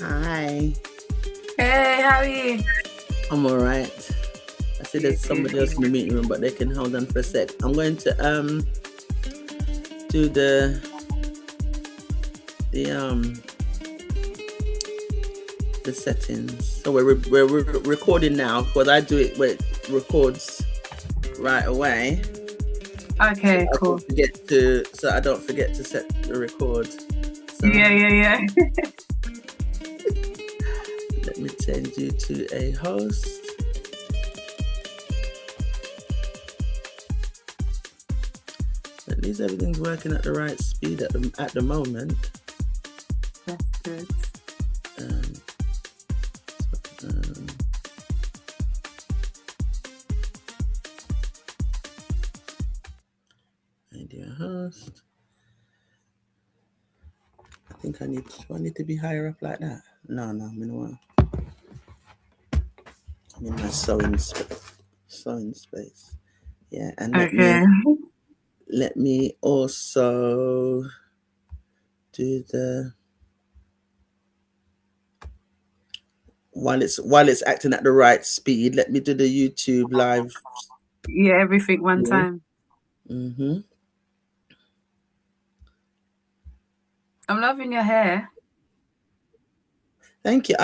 Hi. Hey, how are you? I'm all right. I see there's somebody else in the meeting room, but they can hold on for a sec. I'm going to do the settings. So we're recording now because I do it where it records right away. Okay, so cool. So I don't forget to set the record. So, yeah. Let me change you to a host. At least everything's working at the right speed at the moment. That's good. Idea host. I think I need to be higher up like that. No, I'm in my sewing space. Yeah, and let me also do the while it's acting at the right speed. Let me do the YouTube live. Yeah, everything one time. Mm-hmm. I'm loving your hair. Thank you.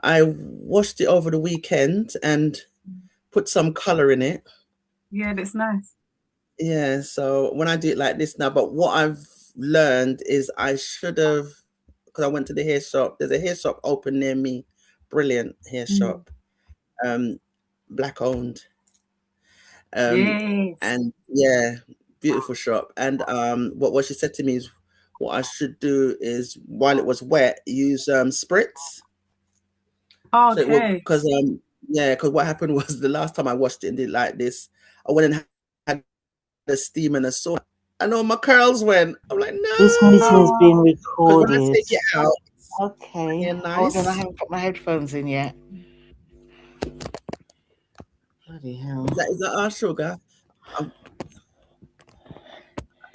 I washed it over the weekend and put some color in it. Yeah, that's nice. Yeah, so when I do it like this now, but what I've learned is I should have, because I went to the hair shop. There's a hair shop open near me, brilliant hair shop, black owned, Yes. and yeah, beautiful shop. And what she said to me is, what I should do is while it was wet, use spritz. Okay. Because what happened was the last time I washed it and did it like this, I went and had the steam and a sauna. I know my curls went. I'm like, no. This meeting has been recorded. Because when I take it out, okay. Yeah, nice. Hold on, I haven't put my headphones in yet. Bloody hell. Is that our sugar?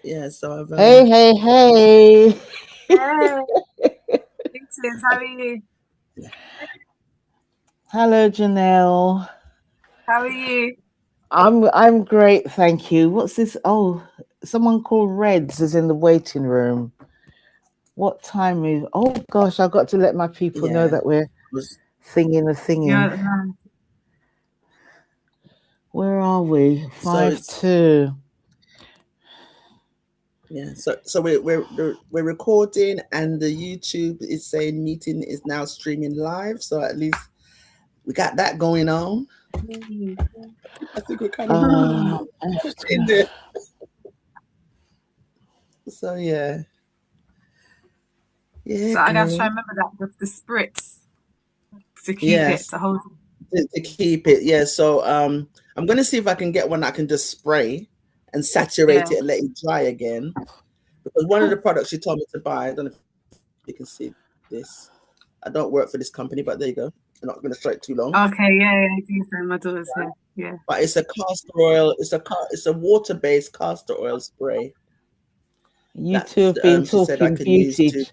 Yeah, so I've... Hey. Hey. Sis, how are you? Hello, Jahnelle. How are you? I'm great, thank you. What's this? Oh, someone called Reds is in the waiting room. What time is? Oh gosh, I've got to let my people know that we're singing. Yeah. Where are we? 5-2. Yeah, so we're recording, and the YouTube is saying meeting is now streaming live. So at least we got that going on. I think we're kind of in there. So yeah. So I gotta try and remember that with the spritz to keep it to hold it. To keep it, yeah. So I'm gonna see if I can get one that I can just spray and saturate it and let it dry again. Because one of the products you told me to buy, I don't know if you can see this. I don't work for this company, but there you go. I'm not going to show it too long. Okay, yeah, I do. So my daughter's here. Yeah. But it's a castor oil. It's a water-based castor oil spray. You two have been talking beauty.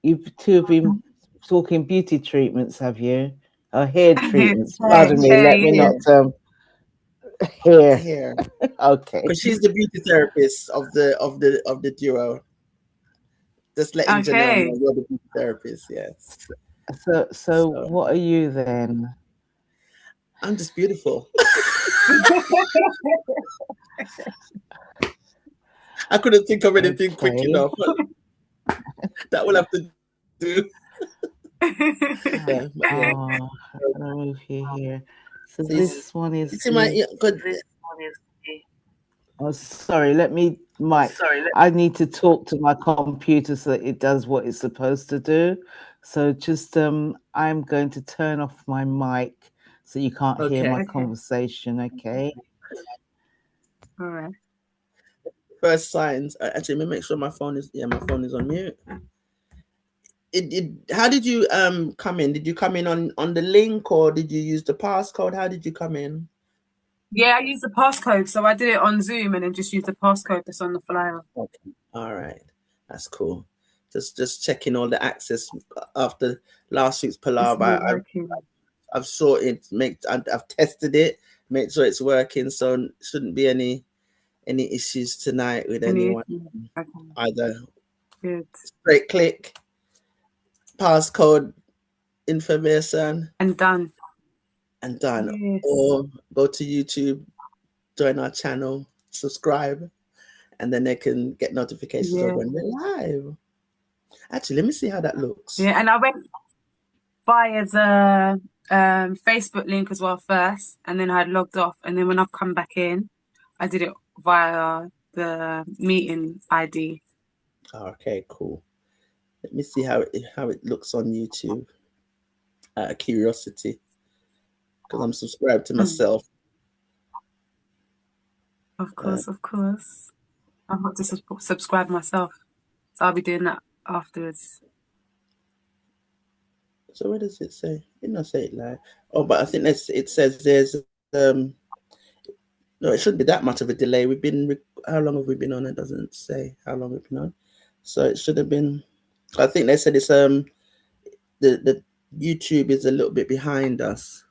You two have been talking beauty treatments, have you? Hair treatments. Pardon me. Let me not hair. Okay. Because she's the beauty therapist of the duo. Just letting Jahnelle know you're the beauty therapist. Yes. So what are you then? I'm just beautiful. I couldn't think of anything quick enough. That will have to do. I'm gonna move you here. So this one is. Oh, sorry. Let me, Mike. I need to talk to my computer so that it does what it's supposed to do. So just I'm going to turn off my mic so you can't hear my conversation. Okay. All right. First signs. Actually, let me make sure my phone is on mute. How did you come in? Did you come in on the link, or did you use the passcode? How did you come in? Yeah, I used the passcode. So I did it on Zoom and then just used the passcode that's on the flyer. Okay. All right. That's cool. Just checking all the access after last week's palaver. I've sorted, I've tested it, make sure it's working, so shouldn't be any issues tonight with anyone. Either straight click, passcode information, and done. Yes. Or go to YouTube, join our channel, subscribe, and then they can get notifications of when we're live. Actually, let me see how that looks. Yeah, and I went via the Facebook link as well first, and then I had logged off, and then when I've come back in, I did it via the meeting ID. Okay, cool. Let me see how it looks on YouTube. Out of curiosity, because I'm subscribed to myself. Of course. I've got to subscribe myself, so I'll be doing that afterwards. So where does it say? It did not say it live. Oh, but I think it says there's no, it shouldn't be that much of a delay. How long have we been on? It doesn't say how long we've been on. So it should have been, I think they said it's the YouTube is a little bit behind us.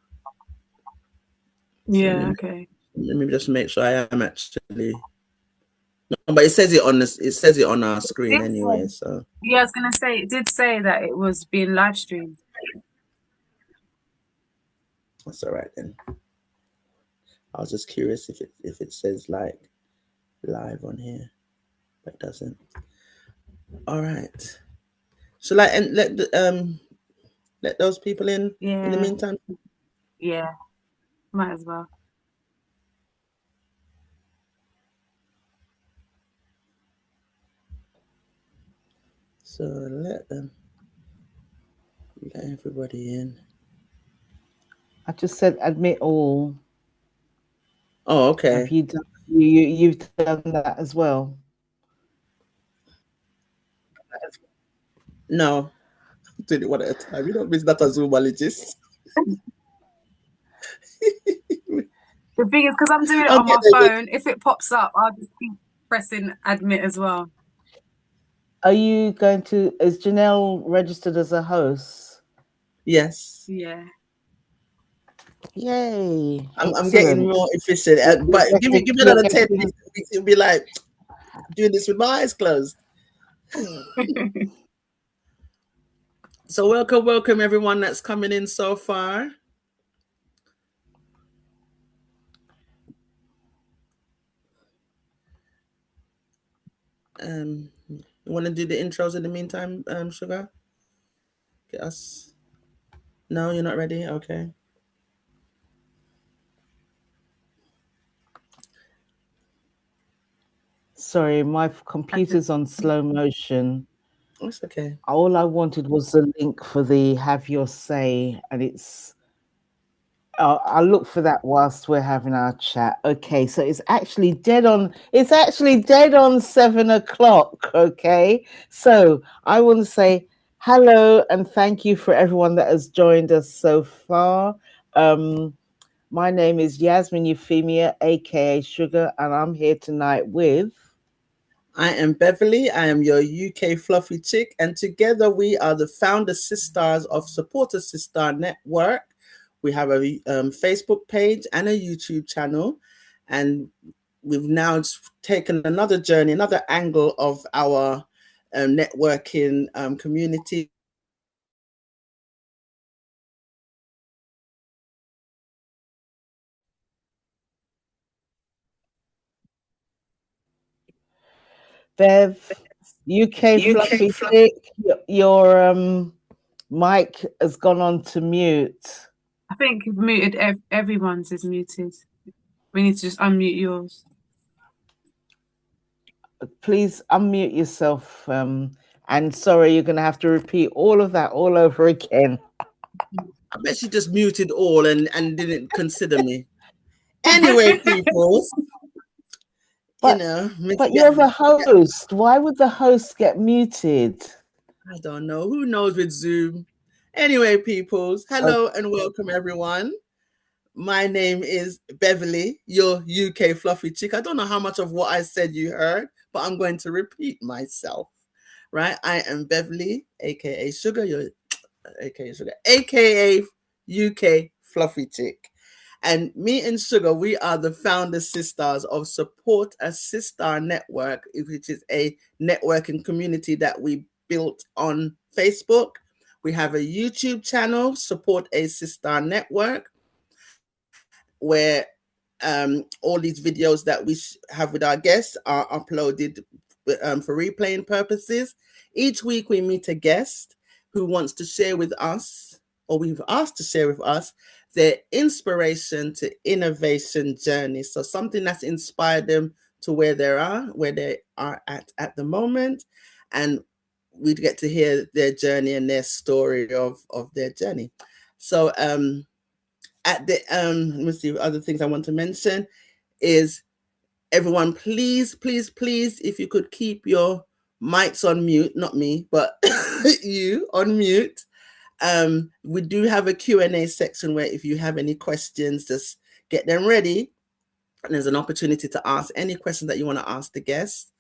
Yeah, okay. Let me just make sure I am actually. No, but it says it on our screen anyway. So yeah, I was gonna say it did say that it was being live streamed. That's all right then. I was just curious if it says like live on here, but it doesn't. All right. Shall I let those people in the meantime? Yeah, might as well. So let everybody in. I just said admit all. Oh, okay. Have you done? You've done that as well? No, did it one at a time. You don't mean that a zoologist. The thing is, because I'm doing it on my phone, if it pops up, I'll just keep pressing admit as well. Are you going to? Is Jahnelle registered as a host? Yes. Yeah. Yay! I'm getting more efficient, but give me another 10 weeks. It'll be like doing this with my eyes closed. So welcome everyone that's coming in so far. You want to do the intros in the meantime, Sugar? Get us. No, you're not ready. Okay. Sorry, my computer's on slow motion. That's okay. All I wanted was the link for the Have Your Say, and it's. I'll look for that whilst we're having our chat. Okay, so it's actually dead on. It's actually dead on 7 o'clock. Okay, so I want to say hello and thank you for everyone that has joined us so far. My name is Yasmin Euphemia, aka Sugar, and I'm here tonight with. I am Beverly. I am your UK fluffy chick, and together we are the founder Sis-Stars of Supporter Sis-Star Network. We have a Facebook page and a YouTube channel, and we've now taken another journey, another angle of our networking community. Bev, UK fluffy chick, your mic has gone on to mute. I think you've muted everyone's is muted. We need to just unmute yours. Please unmute yourself. And sorry, you're going to have to repeat all of that all over again. I bet she just muted all and didn't consider me. Anyway, people. But you're the host. Why would the host get muted? I don't know. Who knows with Zoom? Anyway, peoples, hello and welcome everyone. My name is Beverly, your UK fluffy chick. I don't know how much of what I said you heard, but I'm going to repeat myself. right? I am Beverly, aka Sugar, aka Sugar, aka UK Fluffy Chick. And me and Sugar, we are the founder sisters of Support a Sis-Star Network, which is a networking community that we built on Facebook. We have a YouTube channel, Support a Sis-Star Network, where all these videos that we have with our guests are uploaded for replaying purposes. Each week we meet a guest who wants to share with us, or we've asked to share with us, their inspiration to innovation journey. So something that's inspired them to where they are at the moment. And we'd get to hear their journey and their story of their journey. So at the let me see, other things I want to mention is, everyone, please, please, please, if you could keep your mics on mute, not me, but you on mute. We do have a Q&A section where if you have any questions, just get them ready. And there's an opportunity to ask any questions that you want to ask the guests.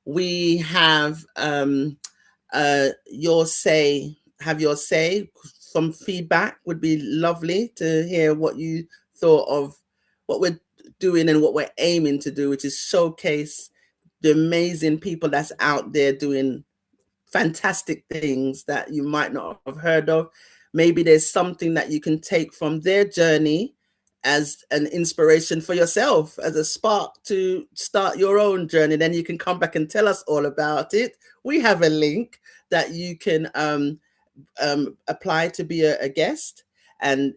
We have your say. Some feedback would be lovely to hear what you thought of what we're doing and what we're aiming to do, which is showcase the amazing people that's out there doing fantastic things that you might not have heard of. Maybe there's something that you can take from their journey as an inspiration for yourself, as a spark to start your own journey. Then you can come back and tell us all about it. We have a link that you can apply to be a guest and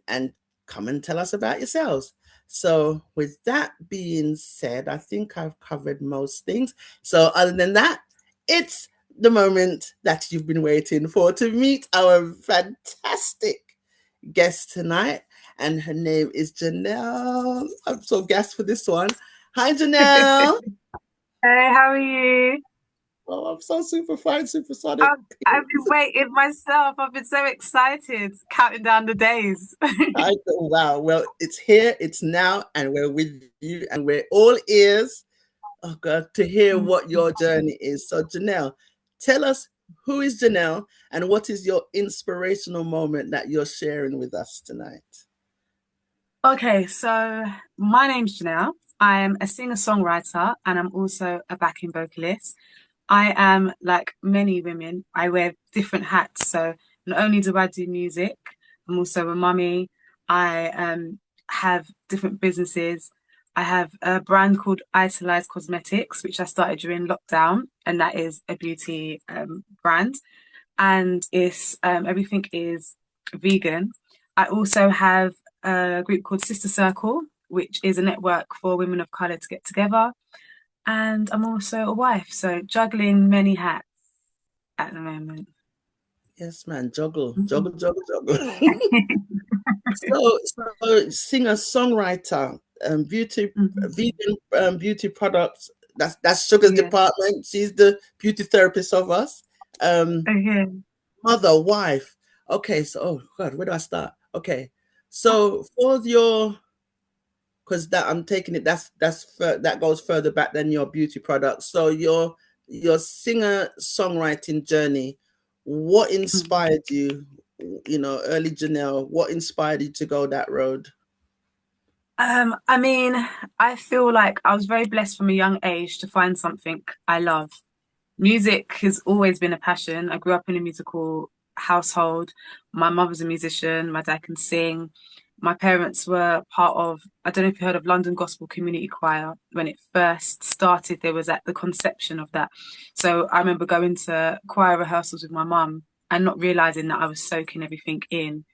come and tell us about yourselves. So with that being said, I think I've covered most things. So other than that, it's the moment that you've been waiting for, to meet our fantastic guest tonight. And her name is Jahnelle. I'm so gassed for this one. Hi, Jahnelle. Hey, how are you? Oh, I'm so super fine, supersonic. I've been waiting myself. I've been so excited, counting down the days. Wow. Well, it's here, it's now, and we're with you, and we're all ears, oh God, to hear what your journey is. So, Jahnelle, tell us, who is Jahnelle, and what is your inspirational moment that you're sharing with us tonight? Okay, so my name's Jahnelle. I am a singer-songwriter, and I'm also a backing vocalist. I am, like many women, I wear different hats. So not only do I do music, I'm also a mummy. I have different businesses. I have a brand called Italise Cosmetics, which I started during lockdown, and that is a beauty brand. And it's everything is vegan. I also have a group called Sista Circle, which is a network for women of colour to get together. And I'm also a wife, so juggling many hats at the moment. Yes, man, juggle. So singer-songwriter, vegan beauty products. That's Sugar's department. She's the beauty therapist of us. Mother, wife. Okay, so oh God, where do I start? Okay, so for your, because that I'm taking it, that goes further back than your beauty products. So your singer-songwriting journey, what inspired you? You know, early Jahnelle, what inspired you to go that road? I mean, I feel like I was very blessed from a young age to find something I love. Music has always been a passion. I grew up in a musical household. My mother's a musician, my dad can sing. My parents were part of, I don't know if you heard of London Gospel Community Choir. When it first started, there was at the conception of that. So I remember going to choir rehearsals with my mum and not realising that I was soaking everything in.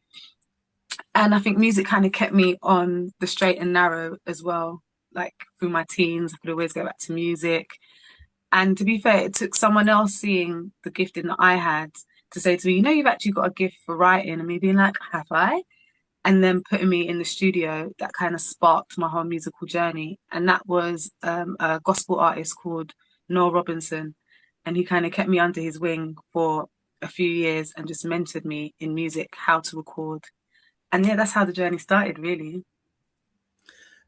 And I think music kind of kept me on the straight and narrow as well. Like through my teens, I could always go back to music. And to be fair, it took someone else seeing the gifting that I had to say to me, you know, you've actually got a gift for writing. And me being like, have I? And then putting me in the studio, that kind of sparked my whole musical journey. And that was a gospel artist called Noel Robinson. And he kind of kept me under his wing for a few years and just mentored me in music, how to record. And yeah, that's how the journey started, really.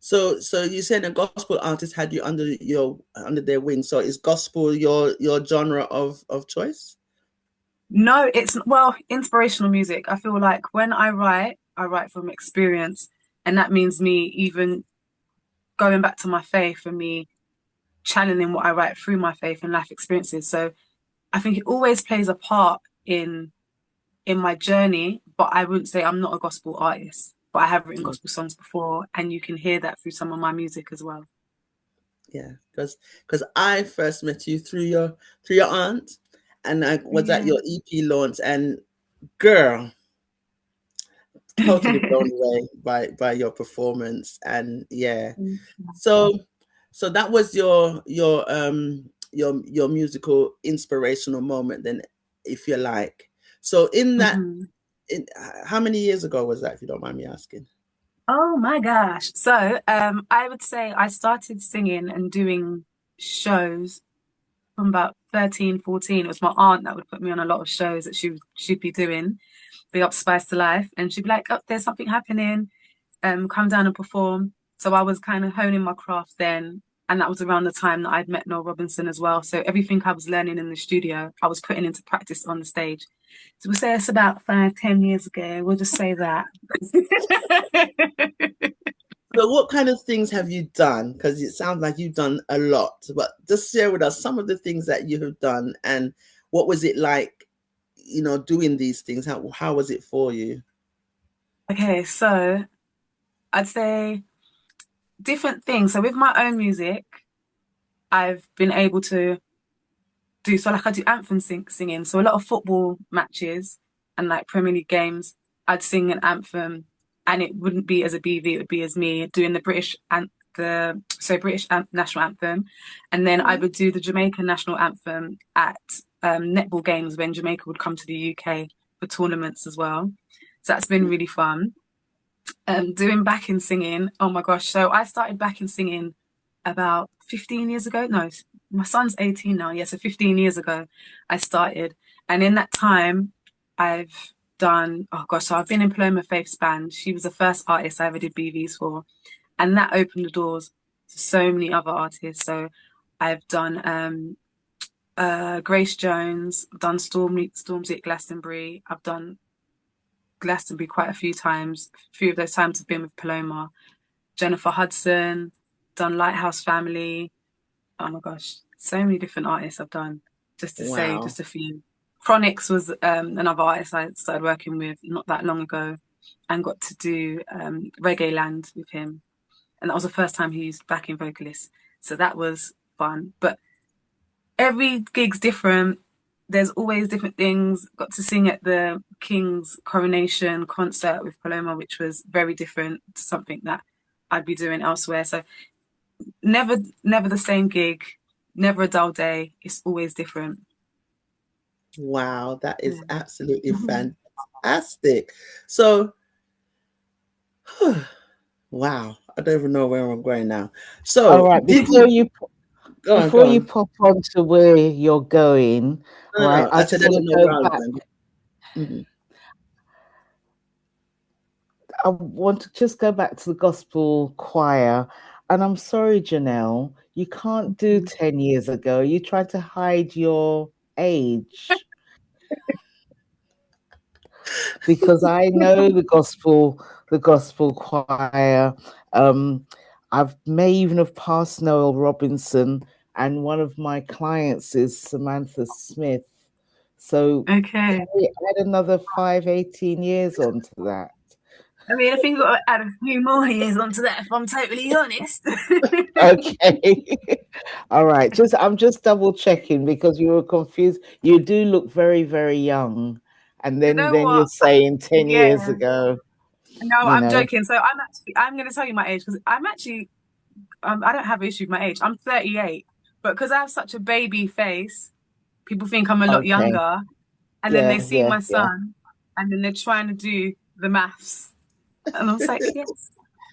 So you said a gospel artist had you under their wing. So is gospel your genre of choice? No, it's, well, inspirational music. I feel like when I write from experience, and that means me even going back to my faith and me channeling what I write through my faith and life experiences. So I think it always plays a part in my journey, but I wouldn't say I'm not a gospel artist. But I have written gospel songs before, and you can hear that through some of my music as well. Yeah, because I first met you through your aunt, and I was at your EP launch, and girl, totally blown away by your performance. And yeah, so that was your musical inspirational moment then, if you like. So in that, how many years ago was that, if you don't mind me asking? Oh my gosh. So I would say I started singing and doing shows from about 13, 14. It was my aunt that would put me on a lot of shows that she'd be doing, the Up Spice to Life. And she'd be like, oh, there's something happening, come down and perform. So I was kind of honing my craft then. And that was around the time that I'd met Noel Robinson as well. So everything I was learning in the studio, I was putting into practice on the stage. So we'll say it's about 5-10 years ago. We'll just say that. So what kind of things have you done? Because it sounds like you've done a lot, but just share with us some of the things that you have done, and what was it like, doing these things? How was it for you? Okay, so I'd say different things. So with my own music, I've been able to do, so like I do anthem singing. So a lot of football matches and like Premier League games, I'd sing an anthem, and it wouldn't be as a BV, it would be as me doing the British national anthem. And then I would do the Jamaican national anthem at netball games when Jamaica would come to the UK for tournaments as well. So that's been really fun. Doing backing singing, oh my gosh. So I started backing singing about 15 years ago. No, my son's 18 now. Yeah, so 15 years ago I started. And in that time, I've done, oh gosh, so I've been in Paloma Faith's band. She was the first artist I ever did BVs for. And that opened the doors to so many other artists. So I've done Grace Jones, I've done Stormzy at Glastonbury. I've done Glastonbury quite a few times. A few of those times have been with Paloma. Jennifer Hudson, done Lighthouse Family. Oh my gosh, so many different artists I've done, just to say just a few. Chronix was another artist I started working with not that long ago, and got to do Reggae Land with him. And that was the first time he used backing vocalists. So that was fun. But every gig's different. There's always different things. Got to sing at the King's coronation concert with Paloma, which was very different to something that I'd be doing elsewhere. So never the same gig, never a dull day. It's always different. Wow, that is absolutely fantastic. So, wow, I don't even know where I'm going now. So, all right, before you pop on to where you're going, right? I just want to go back. I want to just go back to the gospel choir. And I'm sorry, Jahnelle, you can't do 10 years ago. You tried to hide your age. Because I know the gospel choir. I may even have passed Noel Robinson, and one of my clients is Samantha Smith. So okay, add another 18 years onto that. I mean, I think we've got to add a few more years onto that, if I'm totally honest. Okay. All right. I'm just double checking because you were confused. You do look very, very young. And then, you're saying 10 years ago. No, I'm joking. So I'm going to tell you my age because I'm actually, I don't have an issue with my age. I'm 38, but because I have such a baby face, people think I'm a lot younger. And then they see my son and then they're trying to do the maths. And I was like, yes,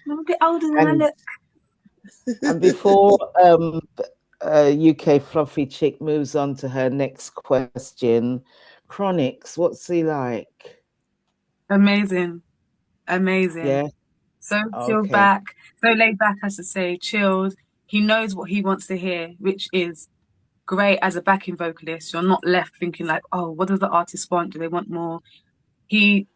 I'm a bit older than I look. And before UK Fluffy Chick moves on to her next question, Chronix, what's he like? Amazing. Yeah. So chilled Okay. back, so laid back, I should say, chilled. He knows what he wants to hear, which is great as a backing vocalist. You're not left thinking like, oh, what does the artist want? Do they want more? He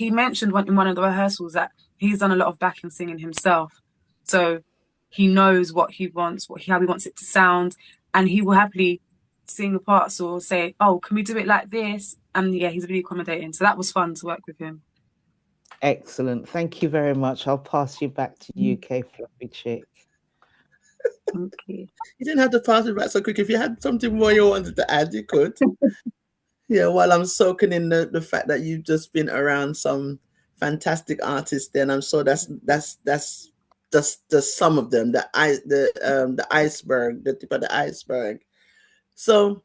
mentioned in one of the rehearsals that he's done a lot of backing singing himself, so he knows what he wants, how he wants it to sound, and he will happily sing the parts or say, "Oh, can we do it like this?" And yeah, he's really accommodating. So that was fun to work with him. Excellent. Thank you very much. I'll pass you back to UK Fluffy Chick. Thank you. You didn't have to pass it back so quick. If you had something more you wanted to add, you could. Yeah, while I'm soaking in the fact that you've just been around some fantastic artists, then I'm sure that's just some of them. The iceberg, the tip of the iceberg. So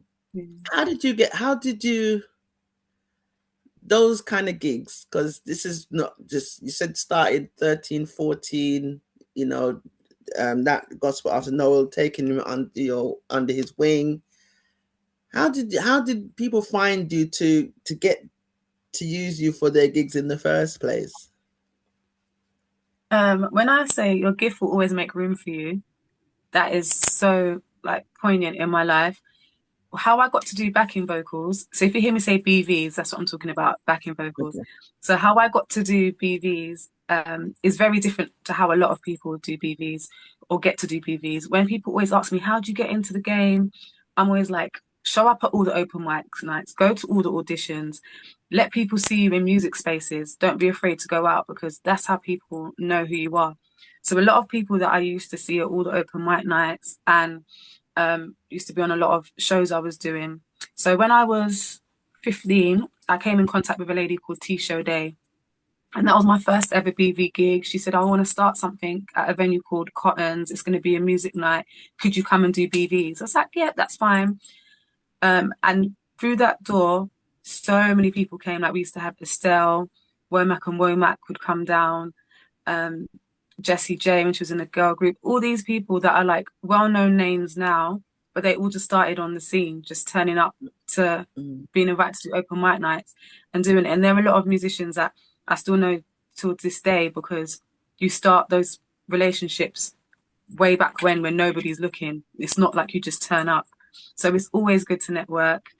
how did you those kind of gigs? Because this is not just, you said started 13, 14, that gospel after Noel taking him under his wing. How did people find you to get to use you for their gigs in the first place? When I say your gift will always make room for you, that is so like poignant in my life. How I got to do backing vocals. So if you hear me say BVs, that's what I'm talking about, backing vocals. Okay. So how I got to do BVs is very different to how a lot of people do BVs or get to do BVs. When people always ask me, how do you get into the game? I'm always like, show up at all the open mic nights, go to all the auditions, let people see you in music spaces. Don't be afraid to go out, because that's how people know who you are. So a lot of people that I used to see at all the open mic nights and used to be on a lot of shows I was doing. So when I was 15, I came in contact with a lady called T-Show Day. And that was my first ever BV gig. She said, I want to start something at a venue called Cotton's. It's going to be a music night. Could you come and do BVs? I was like, yeah, that's fine. And through that door, so many people came. Like we used to have Estelle, Womack and Womack would come down. Jessie J when she was in the girl group, all these people that are like well-known names now, but they all just started on the scene, just turning up to being invited to do open mic nights and doing it. And there are a lot of musicians that I still know till this day, because you start those relationships way back when nobody's looking. It's not like you just turn up. So it's always good to network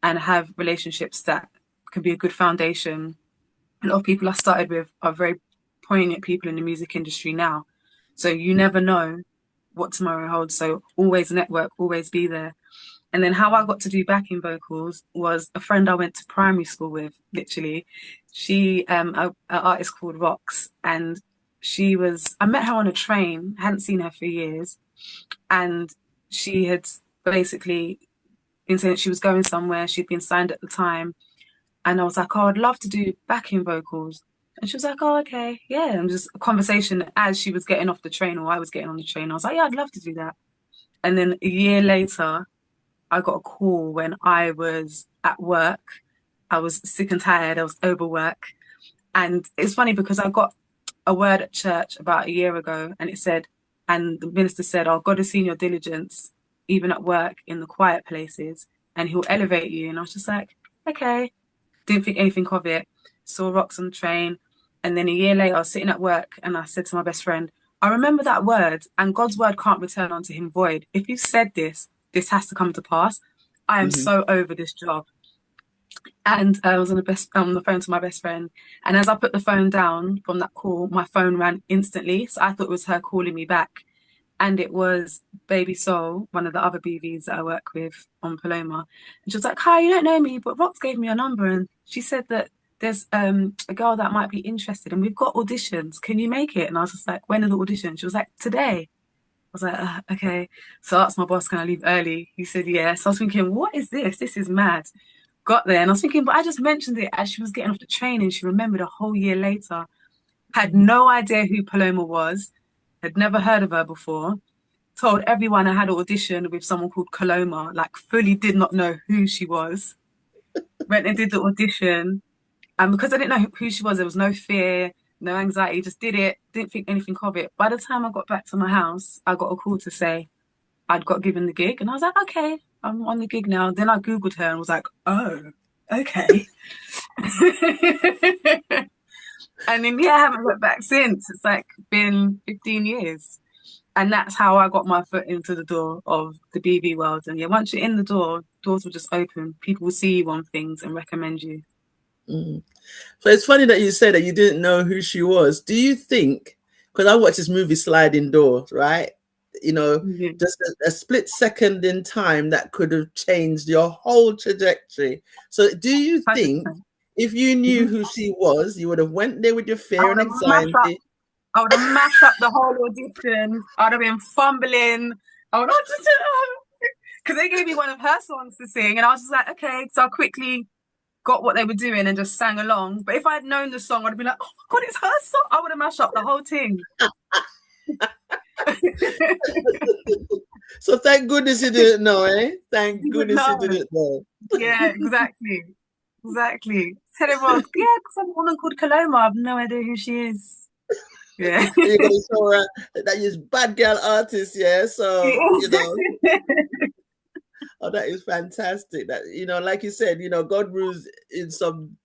and have relationships that can be a good foundation. A lot of people I started with are very poignant people in the music industry now. So you never know what tomorrow holds. So always network, always be there. And then how I got to do backing vocals was a friend I went to primary school with, literally. She, an artist called Rox, and I met her on a train, hadn't seen her for years. And she had basically been saying that she was going somewhere, she'd been signed at the time. And I was like, oh, I'd love to do backing vocals. And she was like, oh, okay, yeah. And just a conversation as she was getting off the train, or I was getting on the train. I was like, yeah, I'd love to do that. And then a year later, I got a call when I was at work. I was sick and tired. I was overwork. And it's funny because I got a word at church about a year ago, and it said, and the minister said, oh, God has seen your diligence, even at work, in the quiet places, and he'll elevate you. And I was just like, okay. Didn't think anything of it. Saw Rox on the train. And then a year later, I was sitting at work and I said to my best friend, I remember that word, and God's word can't return unto him void. If you said this, this has to come to pass. I am so over this job. And I was on the phone to my best friend. And as I put the phone down from that call, my phone rang instantly. So I thought it was her calling me back. And it was Baby Soul, one of the other BVs that I work with on Paloma. And she was like, hi, you don't know me, but Rox gave me your number. And she said that there's a girl that might be interested and we've got auditions. Can you make it? And I was just like, when are the auditions? She was like, today. I was like, okay. So I asked my boss, can I leave early? He said, yeah. So I was thinking, what is this? This is mad. Got there and I was thinking, but I just mentioned it as she was getting off the train, and she remembered a whole year later. Had no idea who Paloma was. Had never heard of her before. Told everyone I had an audition with someone called Paloma, like fully did not know who she was. Went and did the audition. And because I didn't know who she was, there was no fear, no anxiety, just did it, didn't think anything of it. By the time I got back to my house, I got a call to say I'd got given the gig. And I was like, okay, I'm on the gig now. Then I Googled her and was like, oh, okay. And then, yeah, I haven't looked back since. It's like been 15 years. And that's how I got my foot into the door of the BV world. And yeah, once you're in the door, doors will just open. People will see you on things and recommend you. Mm. So it's funny that you said that you didn't know who she was. Do you think, because I watched this movie Sliding Doors, right? You know, just a split second in time that could have changed your whole trajectory. So do you 100%. think if you knew who she was, you would have went there with your fear and I anxiety? would have mashed up the whole audition. I would have been fumbling. I would because they gave me one of her songs to sing, and I was just like, okay. So I quickly got what they were doing and just sang along. But if I had known the song, I'd have been like, oh my God, it's her song. I would have mashed up the whole thing. So thank goodness you didn't know, eh? Thank goodness you didn't know. Yeah, exactly. Exactly. Tell everyone, yeah, some woman called Coloma. I have no idea who she is. Yeah. You're gonna show her that you're bad girl artist, yeah. So you know. Oh, that is fantastic. That, you know, like you said, you know, God rules in some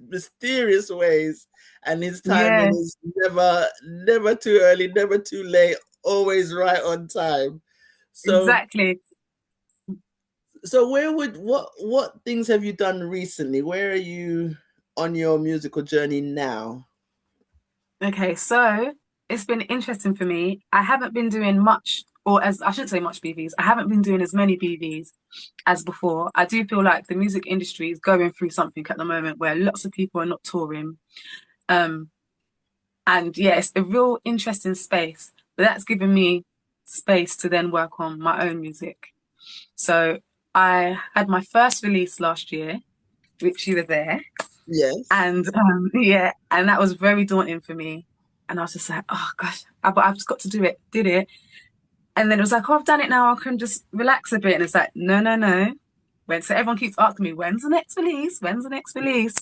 mysterious ways, and his timing is never too early, never too late, always right on time. So exactly. So what things have you done recently? Where are you on your musical journey now? Okay, so it's been interesting for me. I haven't been doing much, or as I shouldn't say much BVs. I haven't been doing as many BVs as before. I do feel like the music industry is going through something at the moment where lots of people are not touring. And yeah, it's a real interesting space, but that's given me space to then work on my own music. So I had my first release last year, which you were there. Yes. And yeah, and that was very daunting for me. And I was just like, oh gosh, I've just got to do it. Did it. And then it was like, oh, I've done it now. I can just relax a bit. And it's like, no. So everyone keeps asking me, when's the next release? When's the next release?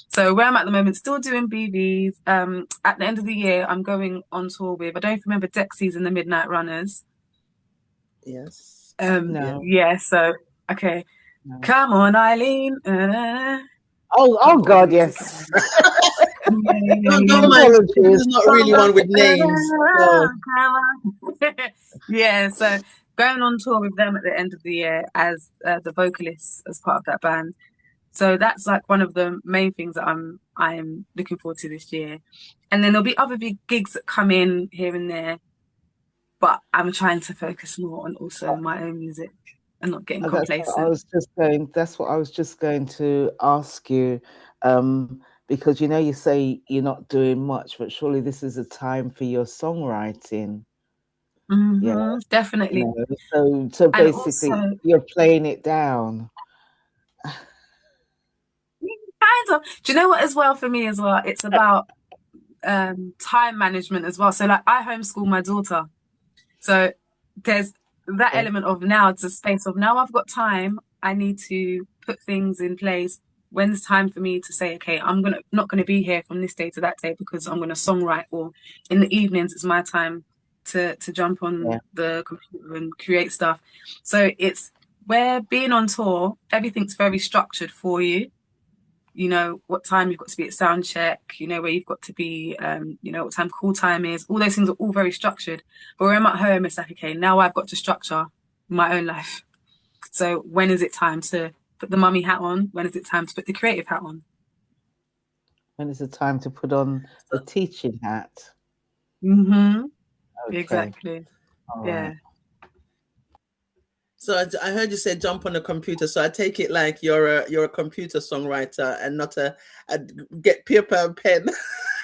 So where I'm at the moment, still doing BVs. At the end of the year, I'm going on tour with, I don't remember, Dexys and the Midnight Runners. Yes. No. Yeah, so, okay. No. Come on, Eileen. Oh God, yes. Don't mind. This is not really one with names. No. Yeah, so going on tour with them at the end of the year as the vocalist as part of that band. So that's like one of the main things that I'm looking forward to this year. And then there'll be other big gigs that come in here and there, but I'm trying to focus more on also my own music and not getting complacent. That's what I was just going to ask you, because you know you say you're not doing much, but surely this is a time for your songwriting. Yeah, definitely. You know, so basically also, you're playing it down. Kind of. Do you know what as well for me as well? It's about time management as well. So like I homeschool my daughter. So there's that element of now it's a space of now I've got time. I need to put things in place. When it's time for me to say, okay, I'm not gonna be here from this day to that day because I'm gonna songwrite, or in the evenings it's my time to jump on the computer and create stuff. So it's where being on tour, everything's very structured for you. You know what time you've got to be at sound check, you know where you've got to be, you know what time call time is. All those things are all very structured. But when I'm at home, it's like, okay, now I've got to structure my own life. So when is it time to put the mummy hat on? When is it time to put the creative hat on? When is it time to put on the teaching hat? Mm-hmm. Okay. Exactly. All yeah. Right. So I heard you say jump on the computer. So I take it like you're a computer songwriter and not a get paper and pen.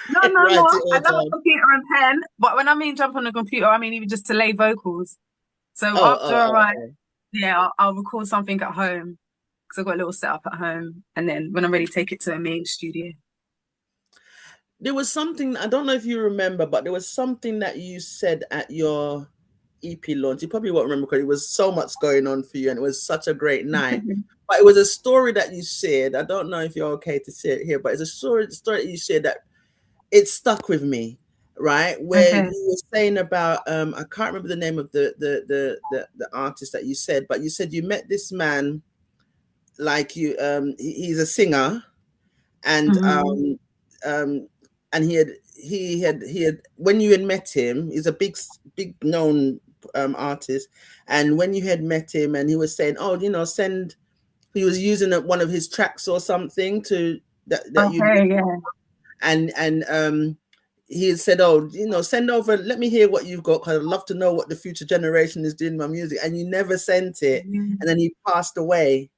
No. I love a computer and pen, but when I mean jump on the computer, I mean even just to lay vocals. So after I write, I'll record something at home because I've got a little setup at home, and then when I'm ready, take it to a main studio. There was something, I don't know if you remember, but there was something that you said at your EP launch. You probably won't remember because it was so much going on for you and it was such a great night. But it was a story that you shared. I don't know if you're okay to share it here, but it's a story that you shared that it stuck with me, right? Where you were saying about I can't remember the name of the artist that you said, but you said you met this man, like you he's a singer, and and he had when you had met him, he's a big known artist, and when you had met him and he was saying, oh, you know, he was using one of his tracks or something to that Okay, yeah. And he said, oh, you know, send over, let me hear what you've got, because I'd love to know what the future generation is doing with my music. And you never sent it. And then he passed away,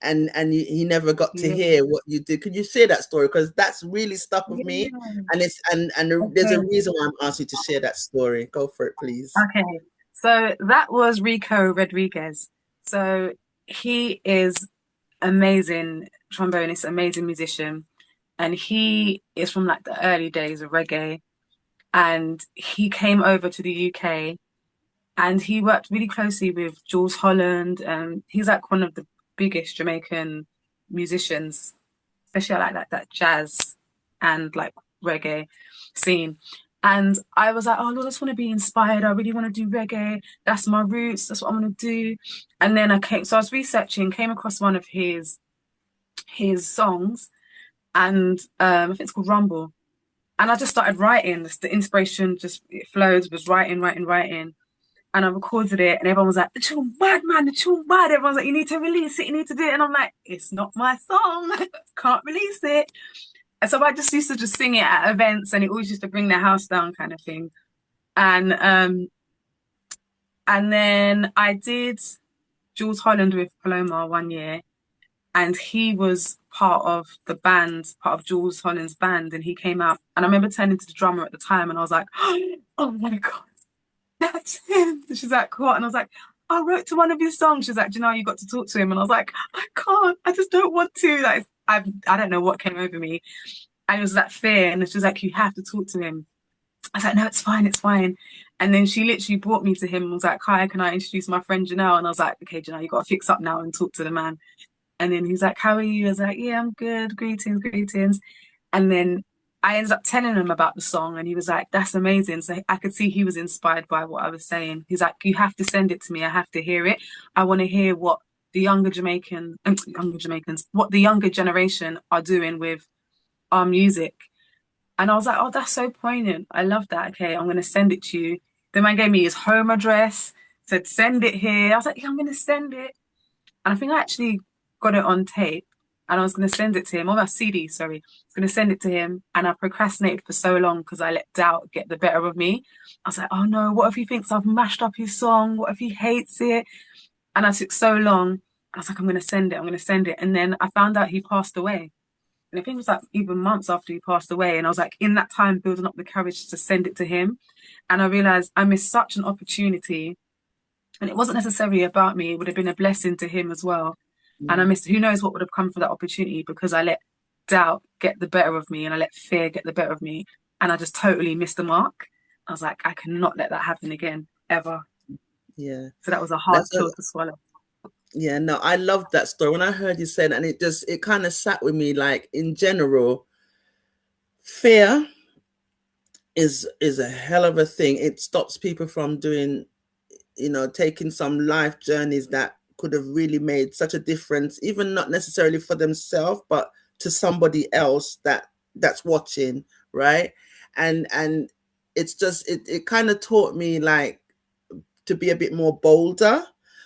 and he never got to hear what you did. Could you share that story? Because that's really stuck with me. And it's there's a reason why I'm asking you to share that story. Go for it, please. Okay. So that was Rico Rodriguez. So he is amazing trombonist, amazing musician. And he is from like the early days of reggae. And he came over to the UK and he worked really closely with Jules Holland. And he's like one of the biggest Jamaican musicians, especially like that jazz and like reggae scene. And I was like, oh Lord, I just want to be inspired. I really want to do reggae. That's my roots. That's what I want to do. And then I was researching, came across one of his songs, and I think it's called Rumble. And I just started writing. The inspiration just it flowed. Was writing. And I recorded it, and everyone was like, "The tune bad, man, the tune bad." Everyone's like, "You need to release it, you need to do it." And I'm like, "It's not my song, can't release it." And so I just used to just sing it at events, and it always used to bring the house down, kind of thing. And then I did Jules Holland with Paloma one year, and he was part of Jules Holland's band, and he came out, and I remember turning to the drummer at the time, and I was like, "Oh my God, that's him." And she's like, "What?" And I was like, "I wrote to one of his songs." She's like, "You got to talk to him." And I was like, "I can't, I just don't want to." Like, I don't know what came over me. And it was that fear, and she's like, "You have to talk to him." I was like, "No, it's fine, it's fine." And then she literally brought me to him and was like, "Hi, can I introduce my friend Jahnelle?" And I was like, "Okay, Jahnelle, you got to fix up now and talk to the man." And then he's like, "How are you?" I was like, "Yeah, I'm good. Greetings." And then I ended up telling him about the song, and he was like, "That's amazing." So I could see he was inspired by what I was saying. He's like, "You have to send it to me. I have to hear it. I want to hear what the younger Jamaicans, what the younger generation are doing with our music." And I was like, "Oh, that's so poignant. I love that. Okay, I'm going to send it to you." The man gave me his home address, said, "Send it here." I was like, "Yeah, I'm going to send it." And I think I actually got it on tape, and I was going to send it to him, on a CD, sorry. I was going to send it to him, and I procrastinated for so long because I let doubt get the better of me. I was like, "Oh no, what if he thinks I've mashed up his song? What if he hates it?" And I took so long. I was like, I'm going to send it. And then I found out he passed away. And I think it was like even months after he passed away. And I was like, in that time, building up the courage to send it to him. And I realized I missed such an opportunity. And it wasn't necessarily about me. It would have been a blessing to him as well. And I missed, who knows what would have come for that opportunity, because I let doubt get the better of me and I let fear get the better of me. And I just totally missed the mark. I was like, I cannot let that happen again, ever. Yeah. So that was a hard pill to swallow. Yeah, no, I loved that story. When I heard you say it, and it kind of sat with me, like, in general, fear is a hell of a thing. It stops people from doing, taking some life journeys that could have really made such a difference, even not necessarily for themselves, but to somebody else that's watching, right? And it's just it kind of taught me, like, to be a bit more bolder.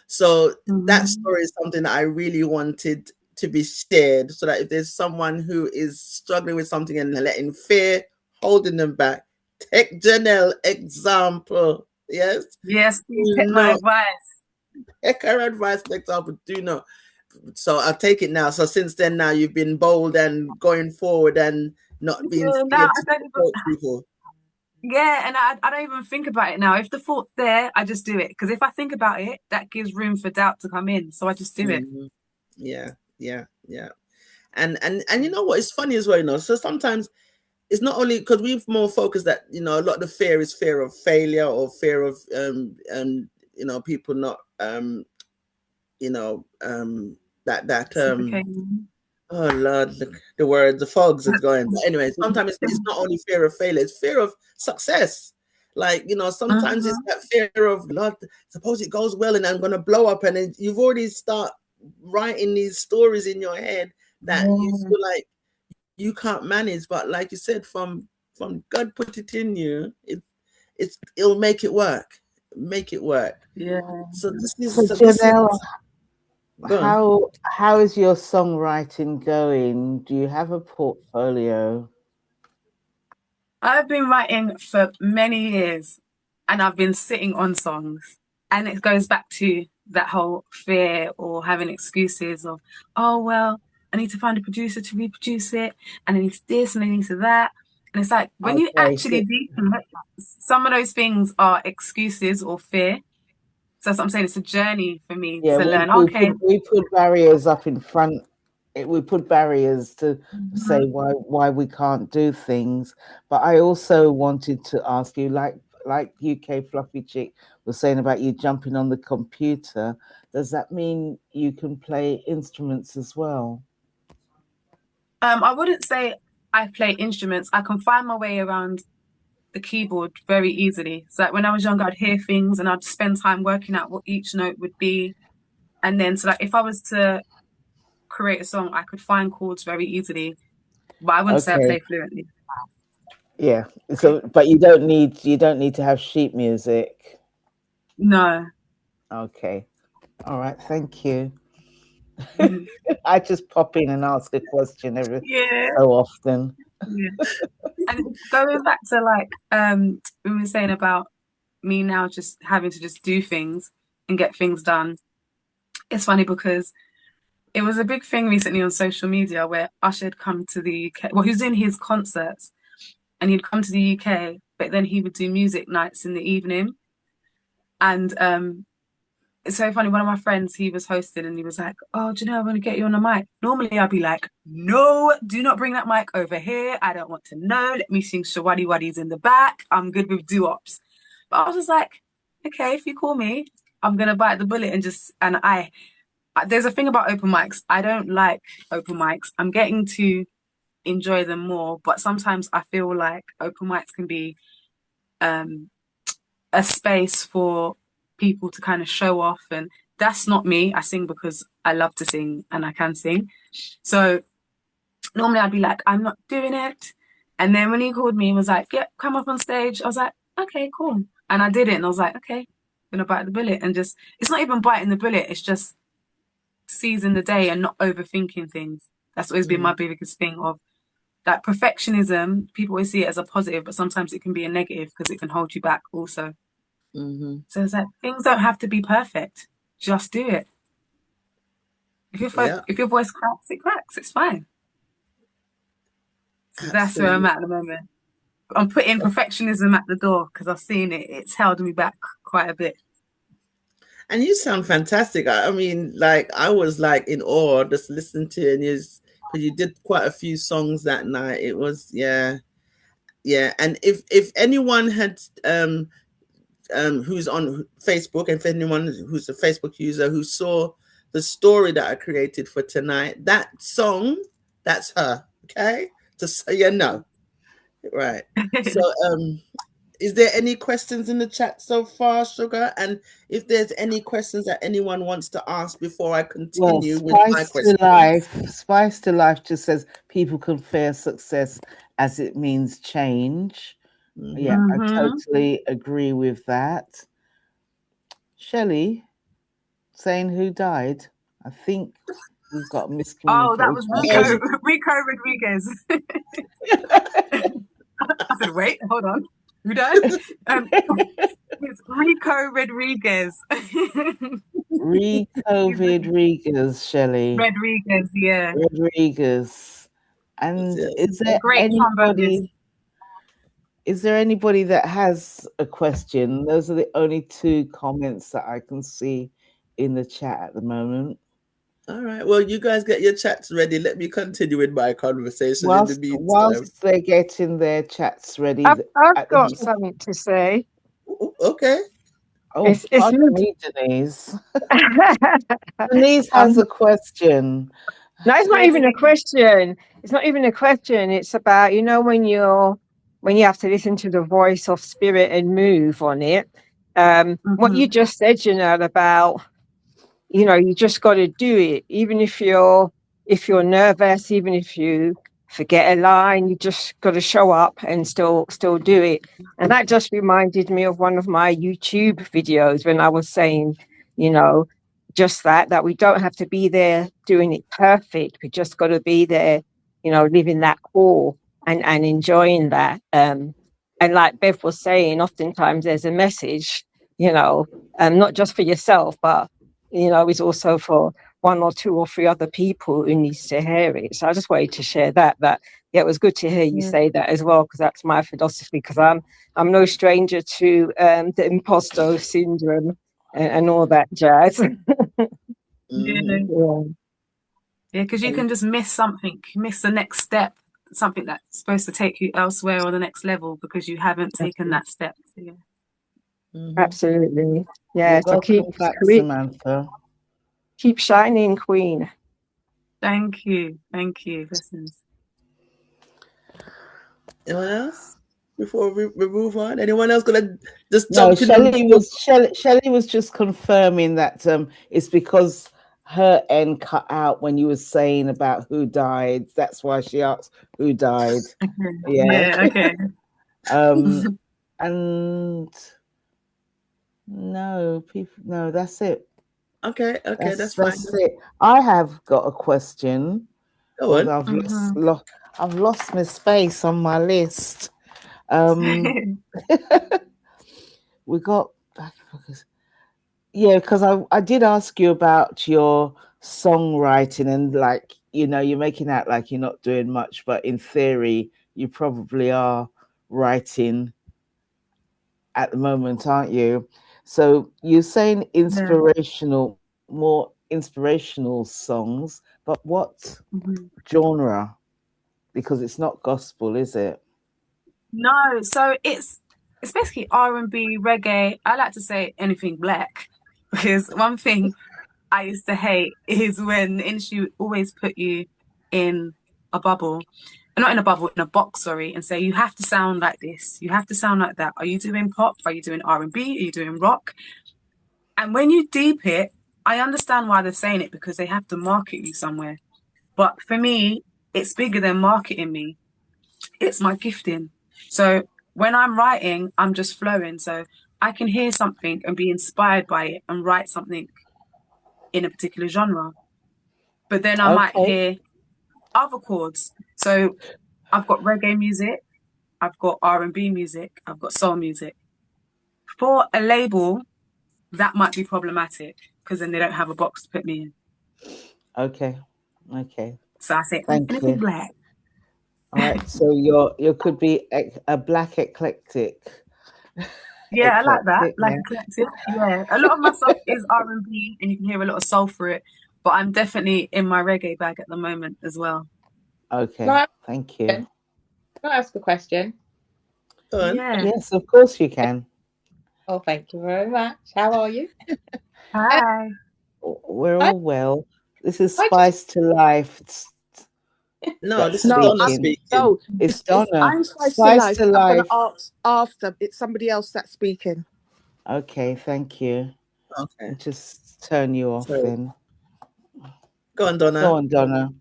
So that story is something that I really wanted to be shared, so that if there's someone who is struggling with something and letting fear holding them back, take Jahnelle example. Yes, please take my advice. Take her advice, for example. Do not. So I'll take it now. So since then, now you've been bold and going forward and not being scared to approach people. Yeah, and I don't even think about it now. If the thought's there, I just do it. Because if I think about it, that gives room for doubt to come in. So I just do it. Yeah. And you know what? It's funny as well, So sometimes it's not only because we've more focused that, a lot of the fear is fear of failure, or fear of people not oh Lord, look, the fogs is going. But anyway, sometimes it's not only fear of failure, it's fear of success. Like, sometimes it's that fear of, Lord, suppose it goes well and I'm going to blow up. And then you've already start writing these stories in your head that you feel like you can't manage. But like you said, from from God put it in you, it'll make it work. Make it work. Yeah. So this is So so this Jahnelle, is go on. how is your songwriting going? Do you have a portfolio? I've been writing for many years and I've been sitting on songs. And it goes back to that whole fear or having excuses of, oh, well, I need to find a producer to reproduce it. And I need to this and I need to that. And it's like, when you Okay, actually deepen it, some of those things are excuses or fear. So that's what I'm saying. It's a journey for me yeah, to learn. Okay. we put barriers up in front. We put barriers to say why we can't do things. But I also wanted to ask you, like UK Fluffy Chick was saying about you jumping on the computer. Does that mean you can play instruments as well? I wouldn't say I play instruments. I can find my way around the keyboard very easily. So like when I was younger, I'd hear things and I'd spend time working out what each note would be. And then so like if I was to create a song, I could find chords very easily. But I wouldn't say I Okay. play fluently. Yeah. So, but you don't need to have sheet music. No. Okay. All right. Thank you. I just pop in and ask a question every so often. Yeah. And going back to like we were saying about me now just having to just do things and get things done. It's funny because it was a big thing recently on social media where Usher had come to the UK. Well, he was doing his concerts and he'd come to the UK, but then he would do music nights in the evening. And it's so funny. One of my friends, he was hosting and he was like, oh, do you know, I want to get you on the mic. Normally I'd be like, no, do not bring that mic over here. I don't want to know. Let me sing Shawadi Waddies in the back. I'm good with doo-ops. But I was just like, okay, if you call me, I'm going to bite the bullet and there's a thing about open mics. I don't like open mics. I'm getting to enjoy them more, but sometimes I feel like open mics can be a space for people to kind of show off, and that's not me. I sing because I love to sing and I can sing. So normally I'd be like, I'm not doing it. And then when he called me and was like, yeah, come up on stage, I was like, okay, cool. And I did it and I was like, okay, I'm gonna bite the bullet and just, it's not even biting the bullet, it's just seizing the day and not overthinking things. That's always been my biggest thing of that perfectionism. People always see it as a positive, but sometimes it can be a negative because it can hold you back also. So it's like things don't have to be perfect. Just do it. If your voice cracks, it cracks. It's fine. So that's where I'm at the moment. I'm putting perfectionism at the door because I've seen it. It's held me back quite a bit. And you sound fantastic. I mean, like I was like in awe just listening to you, and because you did quite a few songs that night. It was yeah. And if anyone had who's on Facebook, and if anyone who's a Facebook user who saw the story that I created for tonight, that song, that's her. Okay, just so you know, right? So is there any questions in the chat so far, Sugar? And if there's any questions that anyone wants to ask before I continue with my questions. Spice to Life just says people compare success as it means change. Yeah, I totally agree with that. Shelley saying who died. I think we've got miscommunication. Oh, that was Rico Rodriguez. I said, wait, hold on. Who died? It's Rico Rodriguez. Rico Rodriguez, Shelley. Rodriguez, yeah. Rodriguez. And is there anybody that has a question? Those are the only two comments that I can see in the chat at the moment. All right. Well, you guys get your chats ready. Let me continue with my conversation in the meantime. Whilst they're getting their chats ready, I've got something to say. Okay. Oh, pardon me, Denise. Denise has a question. No, it's not even a question. It's not even a question. It's about, when you have to listen to the voice of spirit and move on it. What you just said, Jahnelle, about, you just got to do it, even if you're nervous, even if you forget a line. You just got to show up and still do it. And that just reminded me of one of my YouTube videos when I was saying, you know, just that we don't have to be there doing it perfect. We just got to be there, you know, living that core and enjoying that. And like Bev was saying, oftentimes there's a message, you know, not just for yourself, but, you know, it's also for one or two or three other people who needs to hear it. So I just wanted to share that yeah, it was good to hear you say that as well, because that's my philosophy, because I'm no stranger to the imposter syndrome and all that jazz. Yeah, because you can just miss something, miss the next step, something that's supposed to take you elsewhere or the next level because you haven't taken that step. So, Absolutely. Yeah, so Welcome back, Samantha. Keep shining, Queen. Thank you. Blessings. Anyone else before we move on? Anyone else gonna just No, jump in? Shelley was just confirming that it's because her end cut out when you were saying about who died. That's why she asked who died. Okay. Yeah. Okay. And no, that's it. Okay, that's fine. That's it. I have got a question. Go on. I've lost my space on my list. We got because I did ask you about your songwriting, and like, you know, you're making out like you're not doing much, but in theory you probably are writing at the moment, aren't you? So you're saying more inspirational songs, but what genre? Because it's not gospel, is it? No, so it's basically R&B, reggae. I like to say anything black, because one thing I used to hate is when the industry always put you in a bubble. Not in a bubble, in a box, sorry, and say you have to sound like this, you have to sound like that. Are you doing pop? Are you doing R&B? Are you doing rock? And when you deep it, I understand why they're saying it, because they have to market you somewhere. But for me, it's bigger than marketing me. It's my gifting. So when I'm writing, I'm just flowing. So I can hear something and be inspired by it and write something in a particular genre. But then I might hear other chords. So I've got reggae music, I've got R&B music, I've got soul music. For a label, that might be problematic, because then they don't have a box to put me in. Okay. So I say anything black. All right. So you could be a black eclectic. Yeah, I like that. Like eclectic. Yeah. A lot of my stuff is R&B, and you can hear a lot of soul for it. But I'm definitely in my reggae bag at the moment as well. Okay. Thank you. Can I ask a question? Yeah. Yes, of course you can. Oh, thank you very much. How are you? Hi. We're all well. This is Spice to Life. No, this is Donna speaking. No, it's Donna. I'm Spice to Life. I'm going to ask after. It's somebody else that's speaking. Okay, thank you. Okay. I'll just turn you off then. Go on, Donna.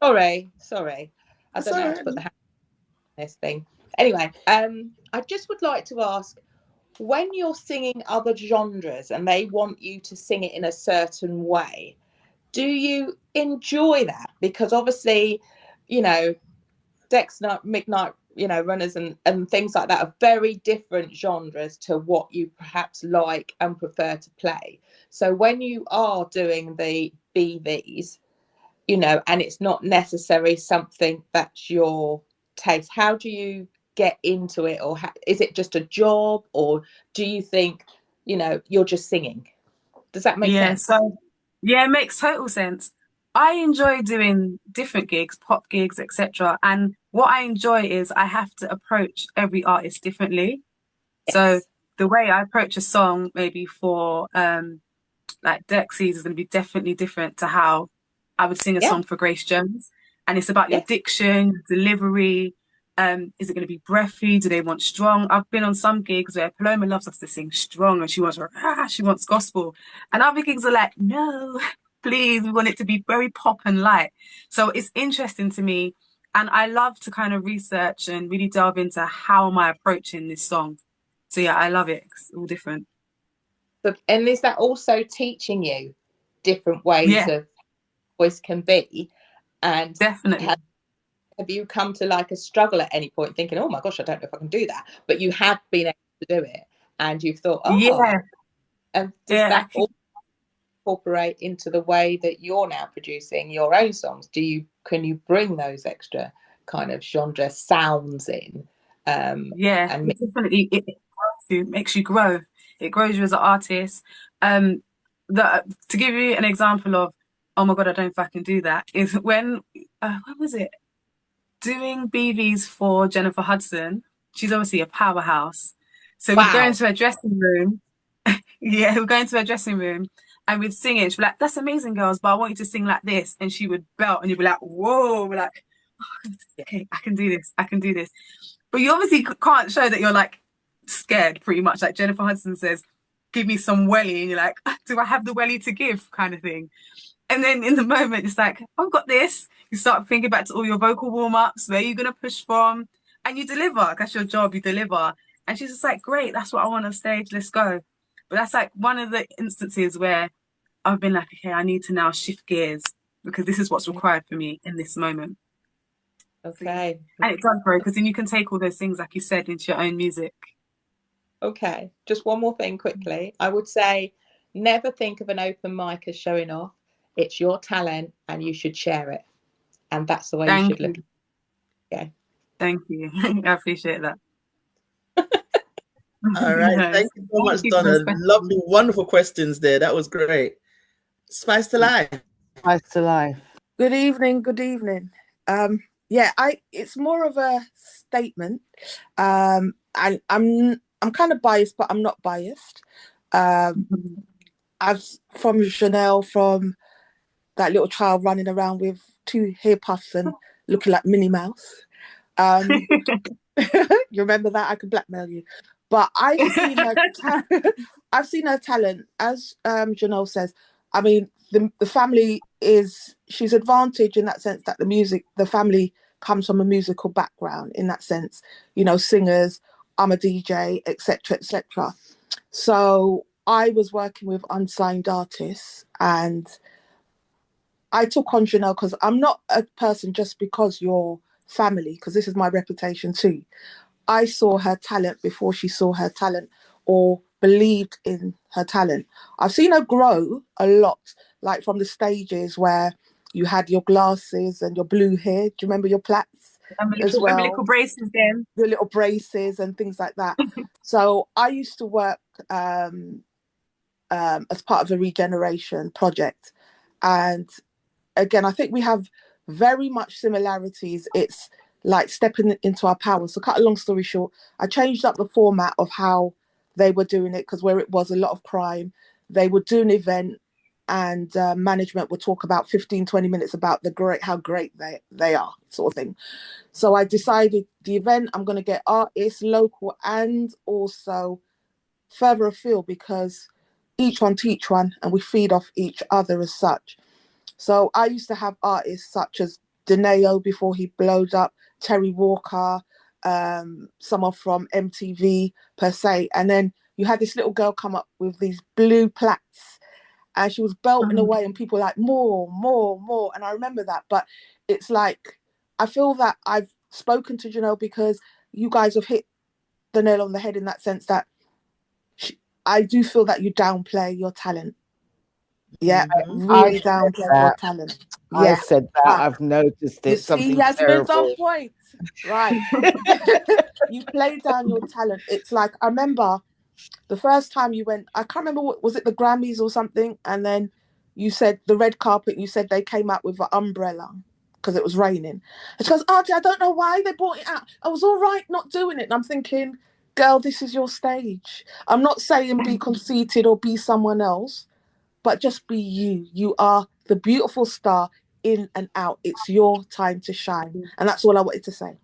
Sorry. I don't know how to put the hand on this thing. Anyway, I just would like to ask, when you're singing other genres and they want you to sing it in a certain way, do you enjoy that? Because obviously, you know, Dexter, Midnight, you know, Runners and things like that are very different genres to what you perhaps like and prefer to play. So when you are doing the BVs, you know, and it's not necessarily something that's your taste, how do you get into it? Or is it just a job? Or do you think, you know, you're just singing? Does that make sense? So, yeah, it makes total sense. I enjoy doing different gigs, pop gigs, etc. And what I enjoy is I have to approach every artist differently. Yes. So the way I approach a song, maybe for like Dexys, is going to be definitely different to how I would sing a song for Grace Jones. And it's about your diction, delivery. Is it going to be breathy? Do they want strong? I've been on some gigs where Paloma loves us to sing strong, and she wants gospel. And other gigs are like, no, please, we want it to be very pop and light. So it's interesting to me And I love to kind of research and really delve into how am I approaching this song. So yeah, I love it. It's all different. And is that also teaching you different ways of voice can be? And definitely. Have you come to like a struggle at any point thinking, oh my gosh, I don't know if I can do that, but you have been able to do it and you've thought, and does that all incorporate into the way that you're now producing your own songs? Can you bring those extra kind of genre sounds in? And it definitely it makes you grow. It grows you as an artist. To give you an example of, oh my God, I don't know if I can do that, is when was it? Doing BVs for Jennifer Hudson. She's obviously a powerhouse. So we'd go into her dressing room. We'd go into her dressing room and we'd sing it. She'd be like, that's amazing, girls, but I want you to sing like this. And she would belt and you'd be like, whoa. We're like, oh, okay, I can do this. I can do this. But you obviously can't show that you're like scared, pretty much. Like Jennifer Hudson says, give me some welly. And you're like, do I have the welly to give, kind of thing. And then in the moment, it's like, I've got this. You start thinking back to all your vocal warm-ups, where you're going to push from, and you deliver. That's your job, you deliver. And she's just like, great, that's what I want on stage, let's go. But that's like one of the instances where I've been like, okay, I need to now shift gears because this is what's required for me in this moment. Okay. And it does grow because then you can take all those things, like you said, into your own music. Okay, just one more thing quickly. I would say never think of an open mic as showing off. It's your talent and you should share it. And that's the way you should look at it. Okay. Thank you. I appreciate that. All right. Thank you so much, Donna. Lovely, wonderful questions there. That was great. Spice to life. Spice to life. Good evening. Good evening. It's more of a statement. And I'm kind of biased, but I'm not biased. I've from Jahnelle, from that little child running around with 2 hair puffs and looking like Minnie Mouse. You remember that? I could blackmail you. But I've seen her I've seen her talent, as Jahnelle says. I mean, the family she's advantaged in that sense that the family comes from a musical background in that sense, you know, singers, I'm a DJ, etc., etc. So I was working with unsigned artists and I took on Jahnelle because I'm not a person just because you're family, because this is my reputation too. I saw her talent before she saw her talent or believed in her talent. I've seen her grow a lot, like from the stages where you had your glasses and your blue hair. Do you remember your plaits as well? Little braces then. Your little braces and things like that. So I used to work as part of the Regeneration project. And again, I think we have very much similarities. It's like stepping into our power. So cut a long story short, I changed up the format of how they were doing it, because where it was a lot of crime, they would do an event and management would talk about 15-20 minutes about how great they are, sort of thing. So I decided the event, I'm going to get artists local and also further afield, because each one teach one and we feed off each other as such. So I used to have artists such as Jahnelle before he blowed up, Terry Walker, someone from MTV per se. And then you had this little girl come up with these blue plaits and she was belting away and people were like, more. And I remember that. But it's like, I feel that I've spoken to Jahnelle because you guys have hit the nail on the head in that sense that I do feel that you downplay your talent. Yeah, really downplay your talent. Yeah. I said that. I've noticed it. See, Yasmin's on point. Right. You play down your talent. It's like, I remember the first time you went, I can't remember, was it the Grammys or something? And then you said the red carpet, you said they came out with an umbrella because it was raining. And she goes, Auntie, I don't know why they brought it out. I was all right not doing it. And I'm thinking, girl, this is your stage. I'm not saying be conceited or be someone else, but just be you. You are the beautiful star in and out. It's your time to shine. And that's all I wanted to say.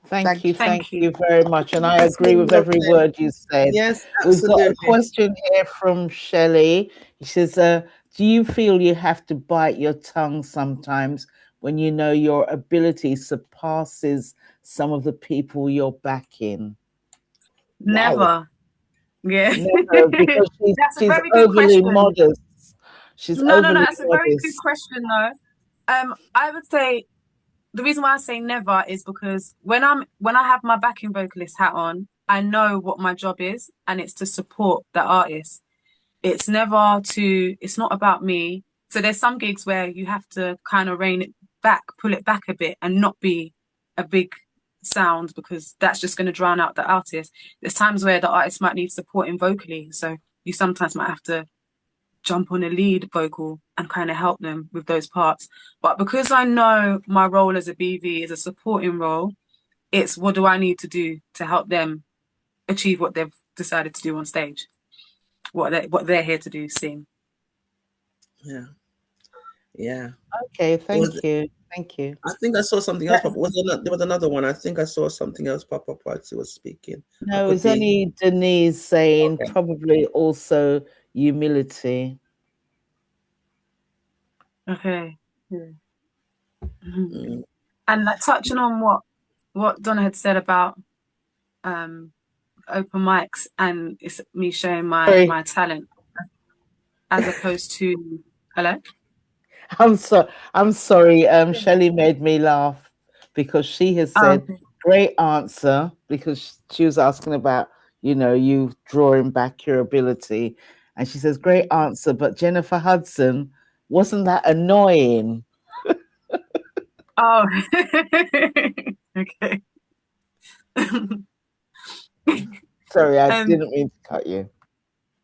Thank you very much. And I agree with every word you said. Yes, absolutely. We've got a question here from Shelley. She says, do you feel you have to bite your tongue sometimes when you know your ability surpasses some of the people you're backing? Never. Wow. Yeah. Never, because That's a she's very good overly question. modest. She's No, overly that's a very good modest. question though. I would say the reason why I say never is because when I have my backing vocalist hat on, I know what my job is, and it's to support the artist. It's not about me. So there's some gigs where you have to kind of rein it back, pull it back a bit, and not be a big sound, because that's just going to drown out the artist. There's times where the artist might need supporting vocally, so you sometimes might have to jump on a lead vocal and kind of help them with those parts. But because I know my role as a BV is a supporting role, it's what do I need to do to help them achieve what they've decided to do on stage, what they're here to do, sing. Yeah. Okay, thank you. I think I saw something else pop. There was another one. I think I saw something else pop up while she was speaking. No, it's only Denise saying probably also humility. Okay. Yeah. Mm-hmm. And like touching on what Donna had said about open mics, and it's me showing my talent as opposed to hello. I'm sorry. Shelley made me laugh because she has said great answer, because she was asking about, you drawing back your ability. And she says, great answer, but Jennifer Hudson, wasn't that annoying? Oh, okay. Sorry, I didn't mean to cut you.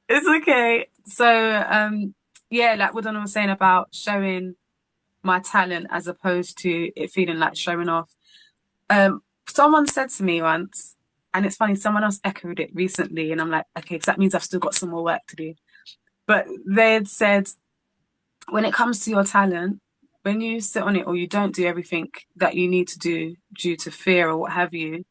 It's okay. So, yeah, like what Donna was saying about showing my talent as opposed to it feeling like showing off. Someone said to me once, and it's funny, someone else echoed it recently, and I'm like, okay, because that means I've still got some more work to do. But they had said, when it comes to your talent, when you sit on it or you don't do everything that you need to do due to fear or what have you,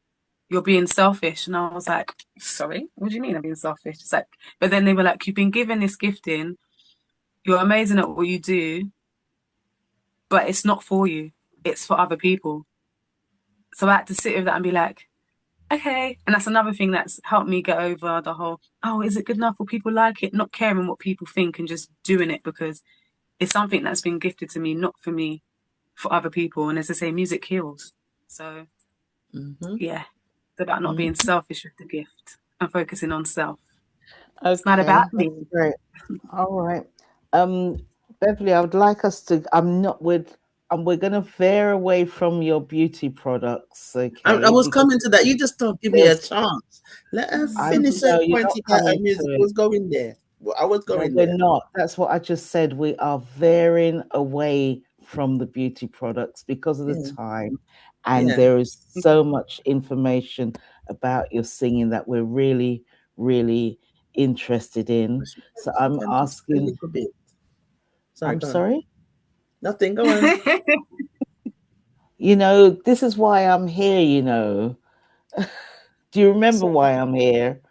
you're being selfish. And I was like, sorry, what do you mean I'm being selfish? It's like, but then they were like, you've been given this gifting, you're amazing at what you do, but it's not for you, it's for other people. So I had to sit with that and be like, okay. And that's another thing that's helped me get over the whole, oh, is it good enough? Will people like it? Not caring what people think and just doing it because it's something that's been gifted to me, not for me, for other people. And as I say, music heals. So yeah, it's about not being selfish with the gift and focusing on self. Okay, it's not about me. Great. All right. Beverly, I would like us to, we're going to veer away from your beauty products, okay? I was coming to that. You just don't give me a chance. Let her finish her point about her music. I was going there. I was going there. We're not. That's what I just said. We are veering away from the beauty products because of the time. And there is so much information about your singing that we're really, really interested in. So I'm asking a little bit. Sorry, I'm sorry? Nothing, go on. This is why I'm here, Do you remember why I'm here?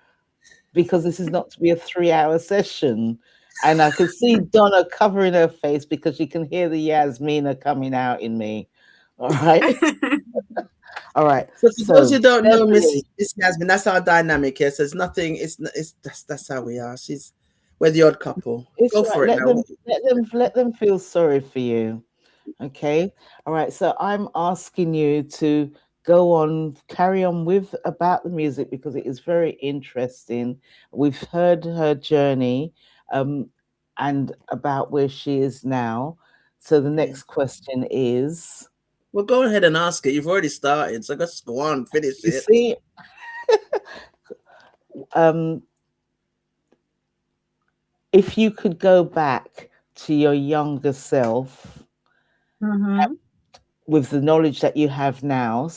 Because this is not to be a 3-hour session. And I can see Donna covering her face because she can hear the Yasmina coming out in me. All right. All right. So for those who don't know Miss Yasmin, that's our dynamic here. So it's nothing. That's how we are. We're the odd couple. Go for it now. Let them feel sorry for you. Okay. All right. So I'm asking you to carry on with about the music because it is very interesting. We've heard her journey and about where she is now. So the next question is, well, go ahead and ask it. You've already started, so just go on, finish it. See, if you could go back to your younger self with the knowledge that you have now,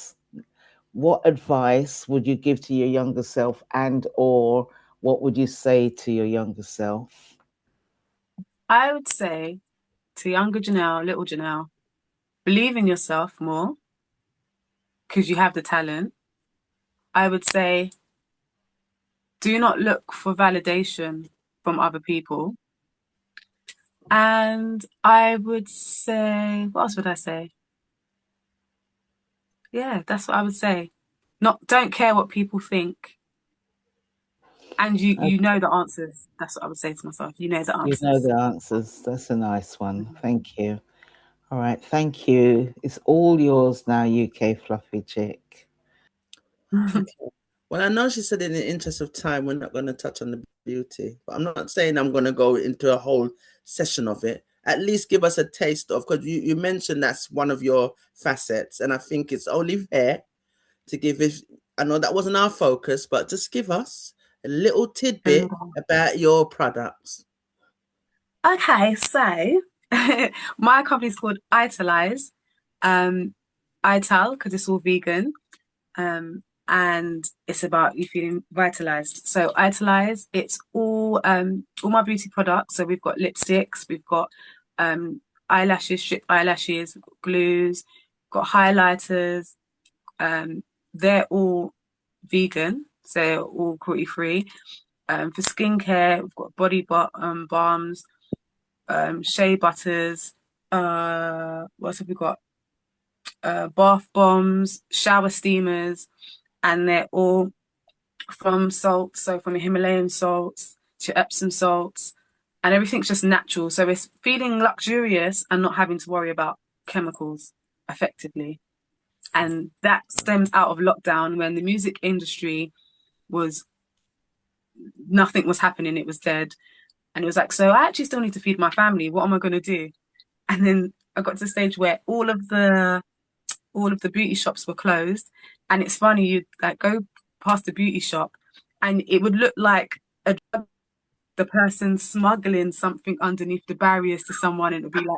what advice would you give to your younger self, and or what would you say to your younger self? I would say to younger Jahnelle, little Jahnelle, believe in yourself more because you have the talent. I would say do not look for validation from other people. And I would say, what else would I say? Yeah, that's what I would say. Don't care what people think. And you know the answers. That's what I would say to myself. You know the answers. You know the answers. That's a nice one. Thank you. All right. Thank you. It's all yours now, UK Fluffy Chick. Okay. Well, I know she said in the interest of time, we're not going to touch on the beauty, but I'm not saying I'm going to go into a whole session of it. At least give us a taste of, because you mentioned that's one of your facets. And I think it's only fair to give, if I know that wasn't our focus, but just give us a little tidbit about your products. Okay, so my company's called Italise. Ital, because it's all vegan. And it's about you feeling vitalized. So Italise, it's all my beauty products. So we've got lipsticks, we've got eyelashes, strip eyelashes, we've got glues, got highlighters. They're all vegan, so all cruelty free. For skincare, we've got body balms, shea butters. What else have we got? Bath bombs, shower steamers, and they're all from salts, so from Himalayan salts to Epsom salts, and everything's just natural. So it's feeling luxurious and not having to worry about chemicals effectively. And that stems out of lockdown when the music industry nothing was happening, it was dead. And it was like, so I actually still need to feed my family. What am I going to do? And then I got to the stage where all of the beauty shops were closed. And it's funny, you'd like go past the beauty shop and it would look like the person smuggling something underneath the barriers to someone, and it would be like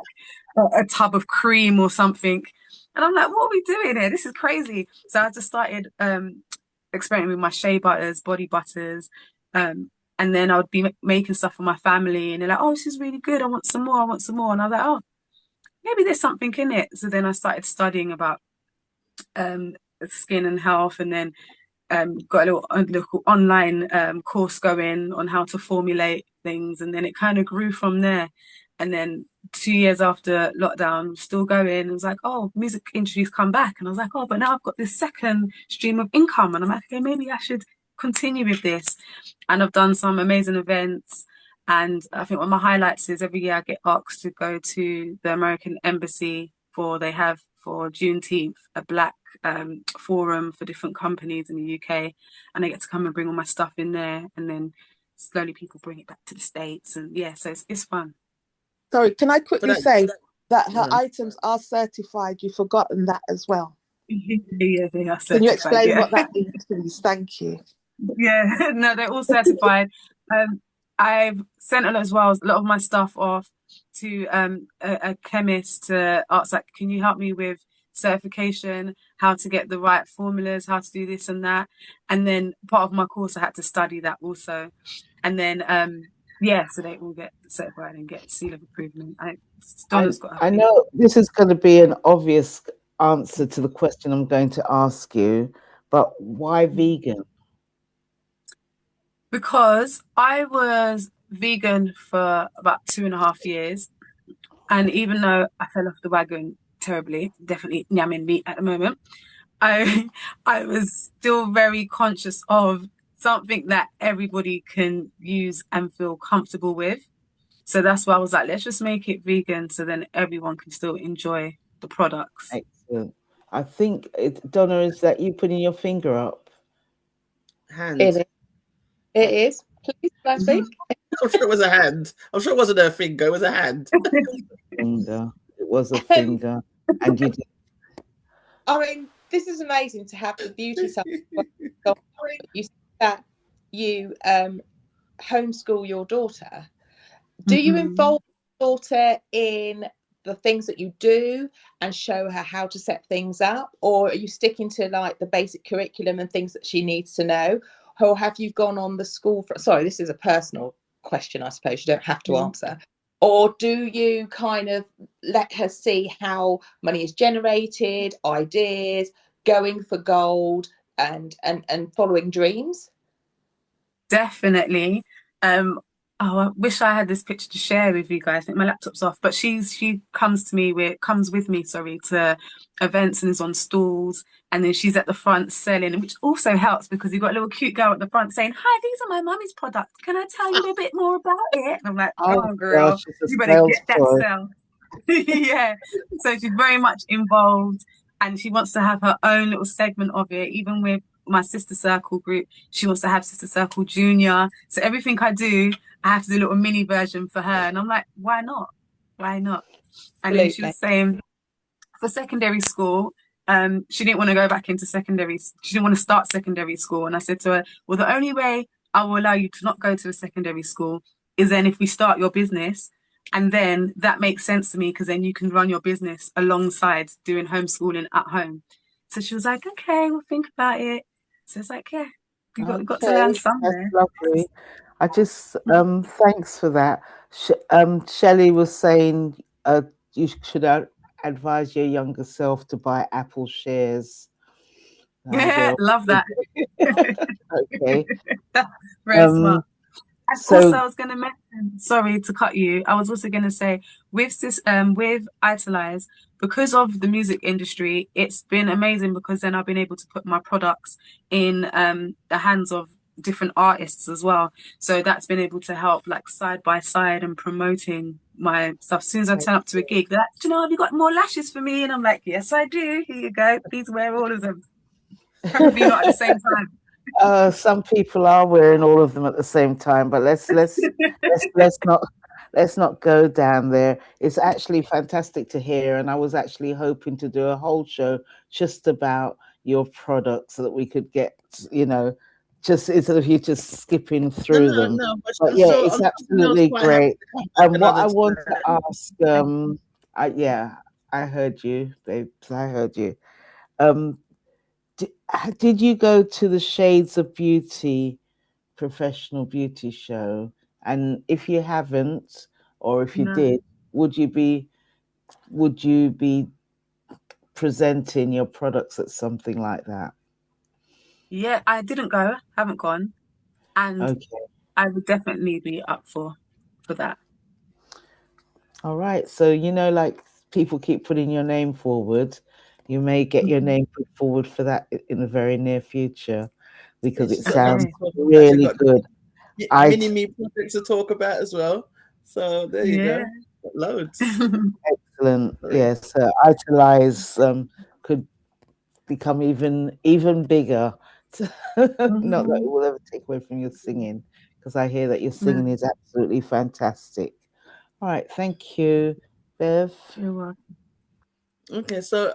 a tub of cream or something. And I'm like, what are we doing here? This is crazy. So I just started experimenting with my shea butters, body butters, and then I would be making stuff for my family, and they're like, oh, this is really good. I want some more. I want some more. And I was like, oh, maybe there's something in it. So then I started studying about skin and health, and then got a little online course going on how to formulate things, and then it kind of grew from there. And then 2 years after lockdown, still going, it was like, oh, music industry's come back, and I was like, oh, but now I've got this second stream of income, and I'm like, okay, maybe I should continue with this. And I've done some amazing events, and I think one of my highlights is every year I get asked to go to the American Embassy they have for Juneteenth a Black forum for different companies in the UK, and I get to come and bring all my stuff in there, and then slowly people bring it back to the States, and yeah, so it's fun. Sorry, can I quickly say that her items are certified? You've forgotten that as well. Yeah, they are certified. Can you explain what that means, please? Thank you. Yeah, no, they're all certified. I've sent a lot of my stuff off to a chemist to ask, like, can you help me with certification, how to get the right formulas, how to do this and that. And then part of my course I had to study that also. And then so they all get certified and get seal of approval. I know this is going to be an obvious answer to the question I'm going to ask you, but why vegan? Because I was vegan for about 2.5 years, and even though I fell off the wagon terribly, definitely nyamming meat at the moment, I was still very conscious of something that everybody can use and feel comfortable with. So that's why I was like, let's just make it vegan so then everyone can still enjoy the products. Excellent. I think, Donna, is that you putting your finger up? Hand. It is. Please, can I speak? I'm sure it was a hand. I'm sure it wasn't a finger. It was a hand. Finger. It was a finger. And you did. I mean, this is amazing to have the beauty side. You said that you homeschool your daughter. Do you involve your daughter in the things that you do and show her how to set things up, or are you sticking to like the basic curriculum and things that she needs to know, or have you gone on the school sorry, this is a personal question, I suppose you don't have to answer, or do you kind of let her see how money is generated, ideas, going for gold, and following dreams? Definitely. Oh, I wish I had this picture to share with you guys. I think my laptop's off, but she comes with me, sorry, to events and is on stalls, and then she's at the front selling, which also helps because you've got a little cute girl at the front saying, "Hi, these are my mummy's products. Can I tell you a bit more about it?" And I'm like, "Go on, girl, gosh, it's you a better sales get that toy. sell." Yeah, so she's very much involved, and she wants to have her own little segment of it, even with my Sista Circle group. She wants to have Sista Circle Junior. So everything I do, I have to do a little mini version for her. And I'm like, why not? Why not? And then she was saying for secondary school, she didn't want to go back into secondary. She didn't want to start secondary school. And I said to her, well, the only way I will allow you to not go to a secondary school is then if we start your business. And then that makes sense to me because then you can run your business alongside doing homeschooling at home. So she was like, okay, we'll think about it. So it's like, yeah, you've got to learn somewhere. That's lovely. I just thanks for that. Shelley was saying you should advise your younger self to buy Apple shares. Yeah, love that. Okay. Very smart. And also, I was going to mention, sorry to cut you. I was also going to say with Italise, because of the music industry, it's been amazing because then I've been able to put my products in the hands of different artists as well. So that's been able to help like side by side and promoting my stuff. As soon as I turn up to a gig, they're like, do you know, have you got more lashes for me? And I'm like, yes, I do. Here you go. Please wear all of them. Preferably not at the same time. Some people are wearing all of them at the same time, but let's not go down there. It's actually fantastic to hear, and I was actually hoping to do a whole show just about your products so that we could get, just instead of you just skipping through them. But yeah, it's absolutely great. And what I want to ask, I heard you, babe. I heard you. Did you go to the Shades of Beauty professional beauty show? And if you haven't, or if you did, would you be presenting your products at something like that? Yeah, I didn't go, haven't gone. And I would definitely be up for that. All right. So, like people keep putting your name forward, you may get your name put forward for that in the very near future because it sounds really good. Mini-me projects to talk about as well. So there you go. Loads. Excellent. Yes. Italise could become even bigger. Not that it will ever take away from your singing, because I hear that your singing is absolutely fantastic. All right, thank you, Bev. You're welcome. Okay, so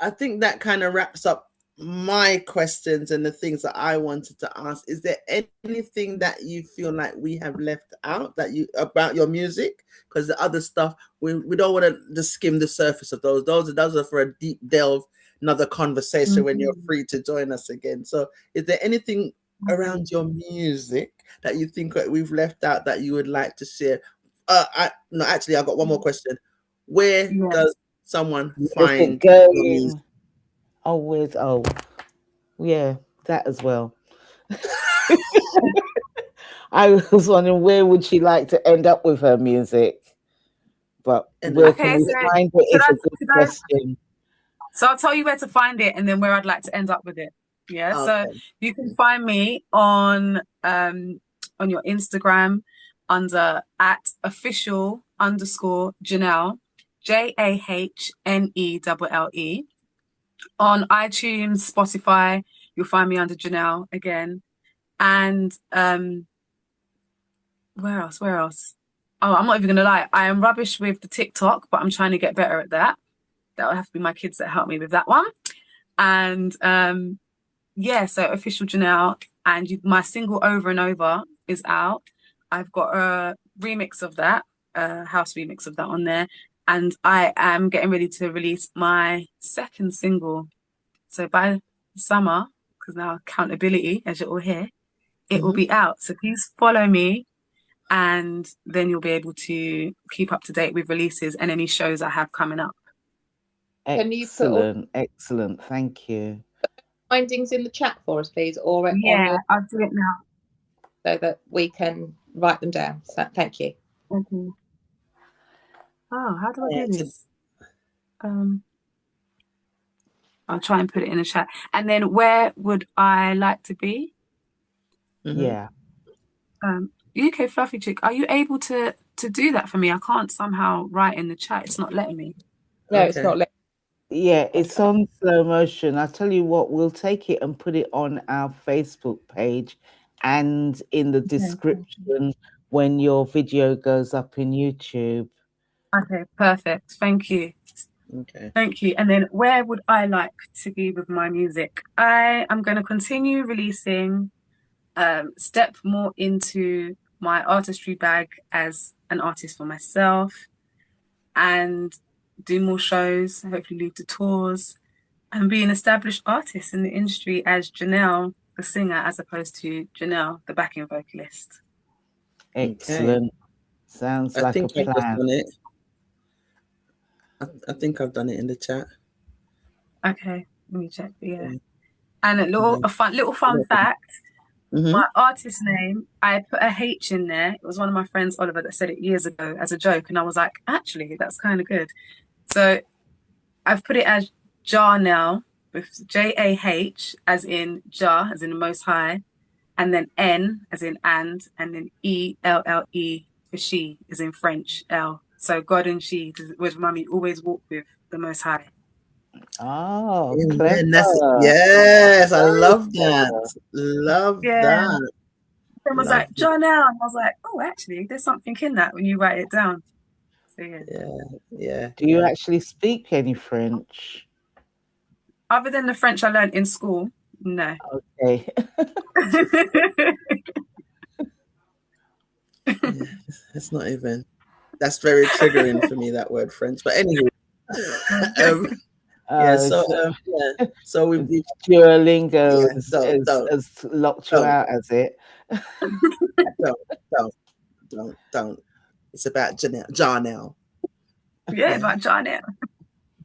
I think that kind of wraps up my questions and the things that I wanted to ask. Is there anything that you feel like we have left out about your music? Because the other stuff we don't want to just skim the surface of those. Those are for a deep delve, another conversation when you're free to join us again. So is there anything around your music that you think that we've left out that you would like to share? I've got one more question. Where does someone find your music? Yeah, that as well. I was wondering where would she like to end up with her music, but where can we find it is a good question. So I'll tell you where to find it and then where I'd like to end up with it. Yeah. Okay. So you can find me on your Instagram under @official_Jahnelle, JAHNELLE. On iTunes, Spotify, you'll find me under Jahnelle again. And where else? Oh, I'm not even gonna lie. I am rubbish with the TikTok, but I'm trying to get better at that. That'll have to be my kids that help me with that one. And so official Jahnelle, and my single Over and Over is out. I've got a remix of that, a house remix of that on there. And I am getting ready to release my second single. So by summer, because now accountability, as you're all here, it will be out. So please follow me, and then you'll be able to keep up to date with releases and any shows I have coming up. Excellent. Thank you. Findings in the chat for us, please, or I'll do it now, so that we can write them down. So thank you. Okay. Oh, how do I do this? I'll try and put it in the chat. And then where would I like to be? Yeah. UK Fluffy Chick, are you able to do that for me? I can't somehow write in the chat. It's not letting me. No, it's not letting. Yeah, it's on slow motion. I'll tell you what, we'll take it and put it on our Facebook page and in the description when your video goes up in YouTube. Okay, perfect. Thank you. Okay. Thank you. And then where would I like to be with my music? I am going to continue releasing, step more into my artistry bag as an artist for myself, and do more shows, hopefully lead to tours, and be an established artist in the industry as Jahnelle, the singer, as opposed to Jahnelle, the backing vocalist. Excellent. Sounds like a plan. Done it. I think I've done it in the chat. Okay, let me check. Yeah. And a fun fact. My artist name, I put a H in there. It was one of my friends, Oliver, that said it years ago as a joke. And I was like, actually, that's kind of good. So I've put it as Jahnelle, with J-A-H, as in Jah, as in the Most High, and then N, as in and then E-L-L-E for she, as in French, L. So God and she, with Mummy, always walk with the Most High. Oh, yes, I love that. Love that. Someone was like, Jahnelle, and I was like, oh, actually, there's something in that when you write it down. So yeah. Do you actually speak any French? Other than the French I learned in school, no. Okay. It's not even. That's very triggering for me, that word French. But anyway. So we Duolingo has locked you out, has it? Don't. It's about Jahnelle. Yeah, about Jahnelle.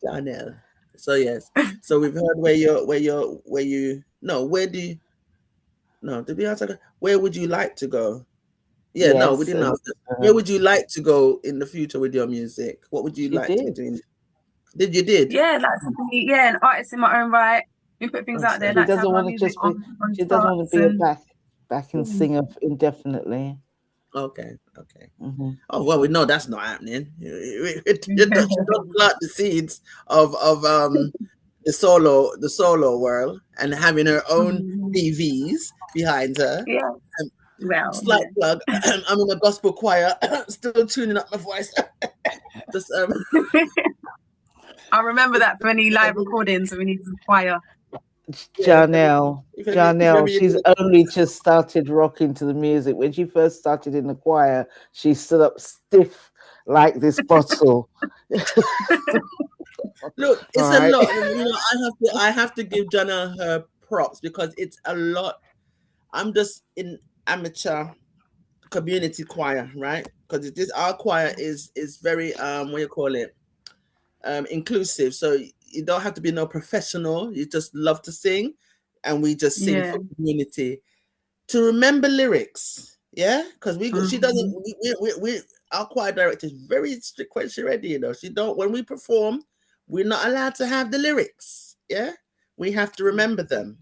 Jahnelle. So yes. So we've heard where would you like to go? Yeah, yes, no, we didn't ask that. Where would you like to go in the future with your music? What would you like to be doing? Did? Yeah, like to be an artist in my own right. We put things out there. She doesn't want to just be. She doesn't want to be a backing singer indefinitely. Okay. Oh well, we know that's not happening. You don't plant the seeds of the solo world and having her own BVs behind her. Yeah. Well, slight plug. I'm in a gospel choir, still tuning up my voice. Just I remember that for any live recordings we need to choir. Jahnelle, she's only just started rocking to the music. When she first started in the choir, she stood up stiff like this bottle. Look, it's a lot. You know, I have to give Jahnelle her props because it's a lot. I'm just in amateur community choir, right? Because our choir is very inclusive. So you don't have to be no professional. You just love to sing, and we just sing for community. To remember lyrics, because she doesn't. We our choir director is very strict when she's ready. You know, she don't. When we perform, we're not allowed to have the lyrics. Yeah, we have to remember them.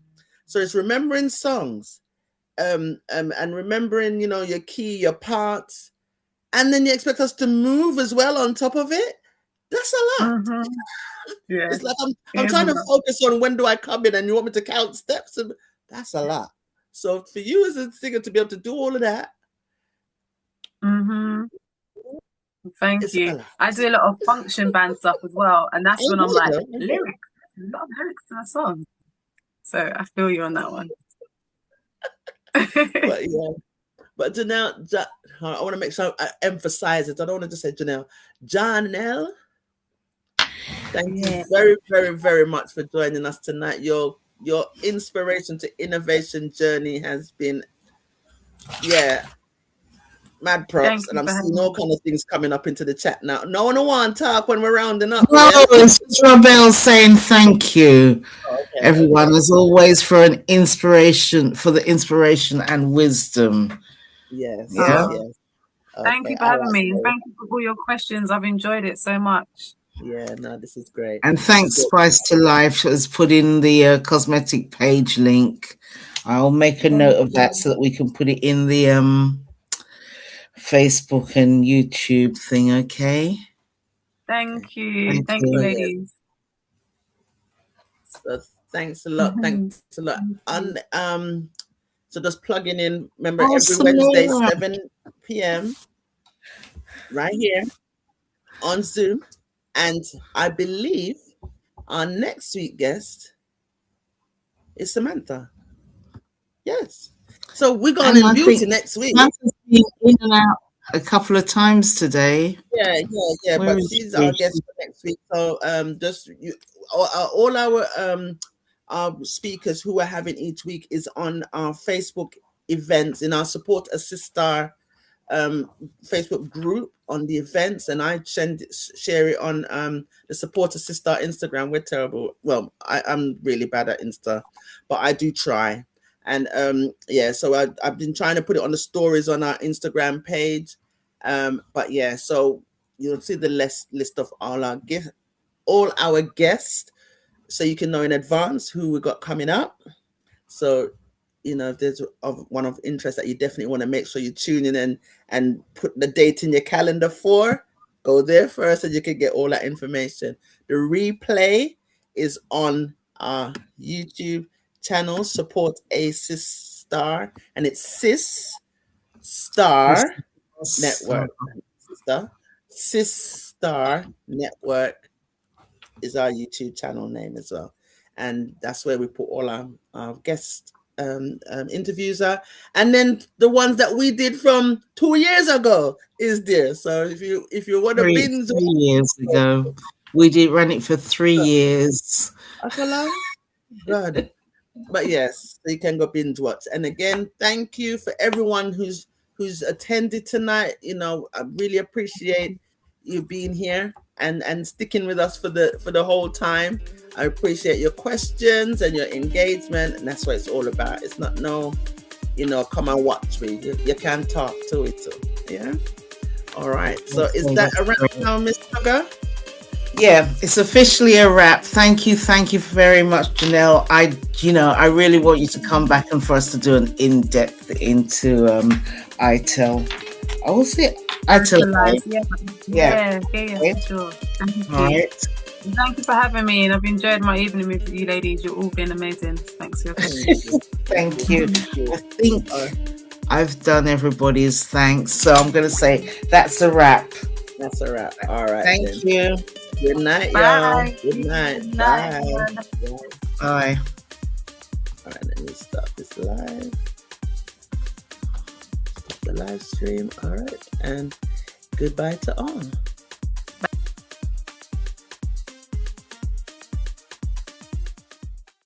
So it's remembering songs, and remembering, you know, your key, your parts, and then you expect us to move as well on top of it. That's a lot. Yeah, it's like I'm trying to focus on when do I come in, and you want me to count steps, and that's a lot. So for you as a singer to be able to do all of that, thank you. I do a lot of function band stuff as well, and that's when I'm like, lyrics, a lot of lyrics to a song. So I feel you on that one. But Jahnelle, I want to make sure I emphasize it. I don't want to just say Jahnelle. Thank you very, very, very much for joining us tonight. Your inspiration to innovation journey has been, mad props. And I'm seeing all kind of things coming up into the chat now. No one want to talk when we're rounding up. No, it's Robelle saying thank you, everyone, as always, for the inspiration and wisdom. Yes. Yeah. Yes. Thank Okay. you for All having right. me, and thank you for all your questions. I've enjoyed it so much. Yeah. No, this is great. And This is thanks, good. Spice to Life, has put in the cosmetic page link. I'll make a note of that so that we can put it in the Facebook and YouTube thing. Okay. Thank you. Thank Thank you, you. ladies. So thanks a lot. Thanks a lot. And so just plugging in. Remember, Oh, every Wednesday, Samira. 7 p.m. right here on Zoom. And I believe our next week guest is Samantha. Yes. So we're going And in I beauty think next week. Samantha's been in and out a couple of times today. Yeah. Where But is she's our she? guest for next week. So just all our speakers who are having each week is on our Facebook events in our support a Sis-Star Facebook group on the events, and I share it on the support a Sis-Star Instagram. We're terrible. Well, I'm really bad at Insta, but I do try. And so I've been trying to put it on the stories on our Instagram page. But yeah, so you'll see the list of all our guests, so you can know in advance who we got coming up. So, if there's one of interest that you definitely want to make sure you tune in and put the date in your calendar for, go there first and you can get all that information. The replay is on our YouTube channel, support a Sis-Star, and it's Sis-Star Network. Sis-Star Network is our YouTube channel name as well. And that's where we put all our guest interviews are. And then the ones that we did from 2 years ago is there. So if you want to binge 3 years ago. We did run it for 3 years. That's a long? Good. But yes, so you can go binge watch. And again, thank you for everyone who's attended tonight. I really appreciate you being here and sticking with us for the whole time. I appreciate your questions and your engagement, and that's what it's all about. It's not come and watch me. You can talk to it too. Yeah. All right. So is that a wrap now, Miss Sugar? Yeah, it's officially a wrap. Thank you very much, Jahnelle. I really want you to come back and for us to do an in-depth into ITEL. I will say ITEL. Yeah, sure. Thank you. All right. Thank you for having me, and I've enjoyed my evening with you ladies. You've all been amazing. Thanks for your questions. Thank you. I think I've done everybody's thanks, so I'm going to say that's a wrap. That's a wrap. All right. Thank you. Good night, Bye. y'all. Good night. Good night. Bye. All right, let me stop this live. Stop the live stream. All right. And goodbye to all.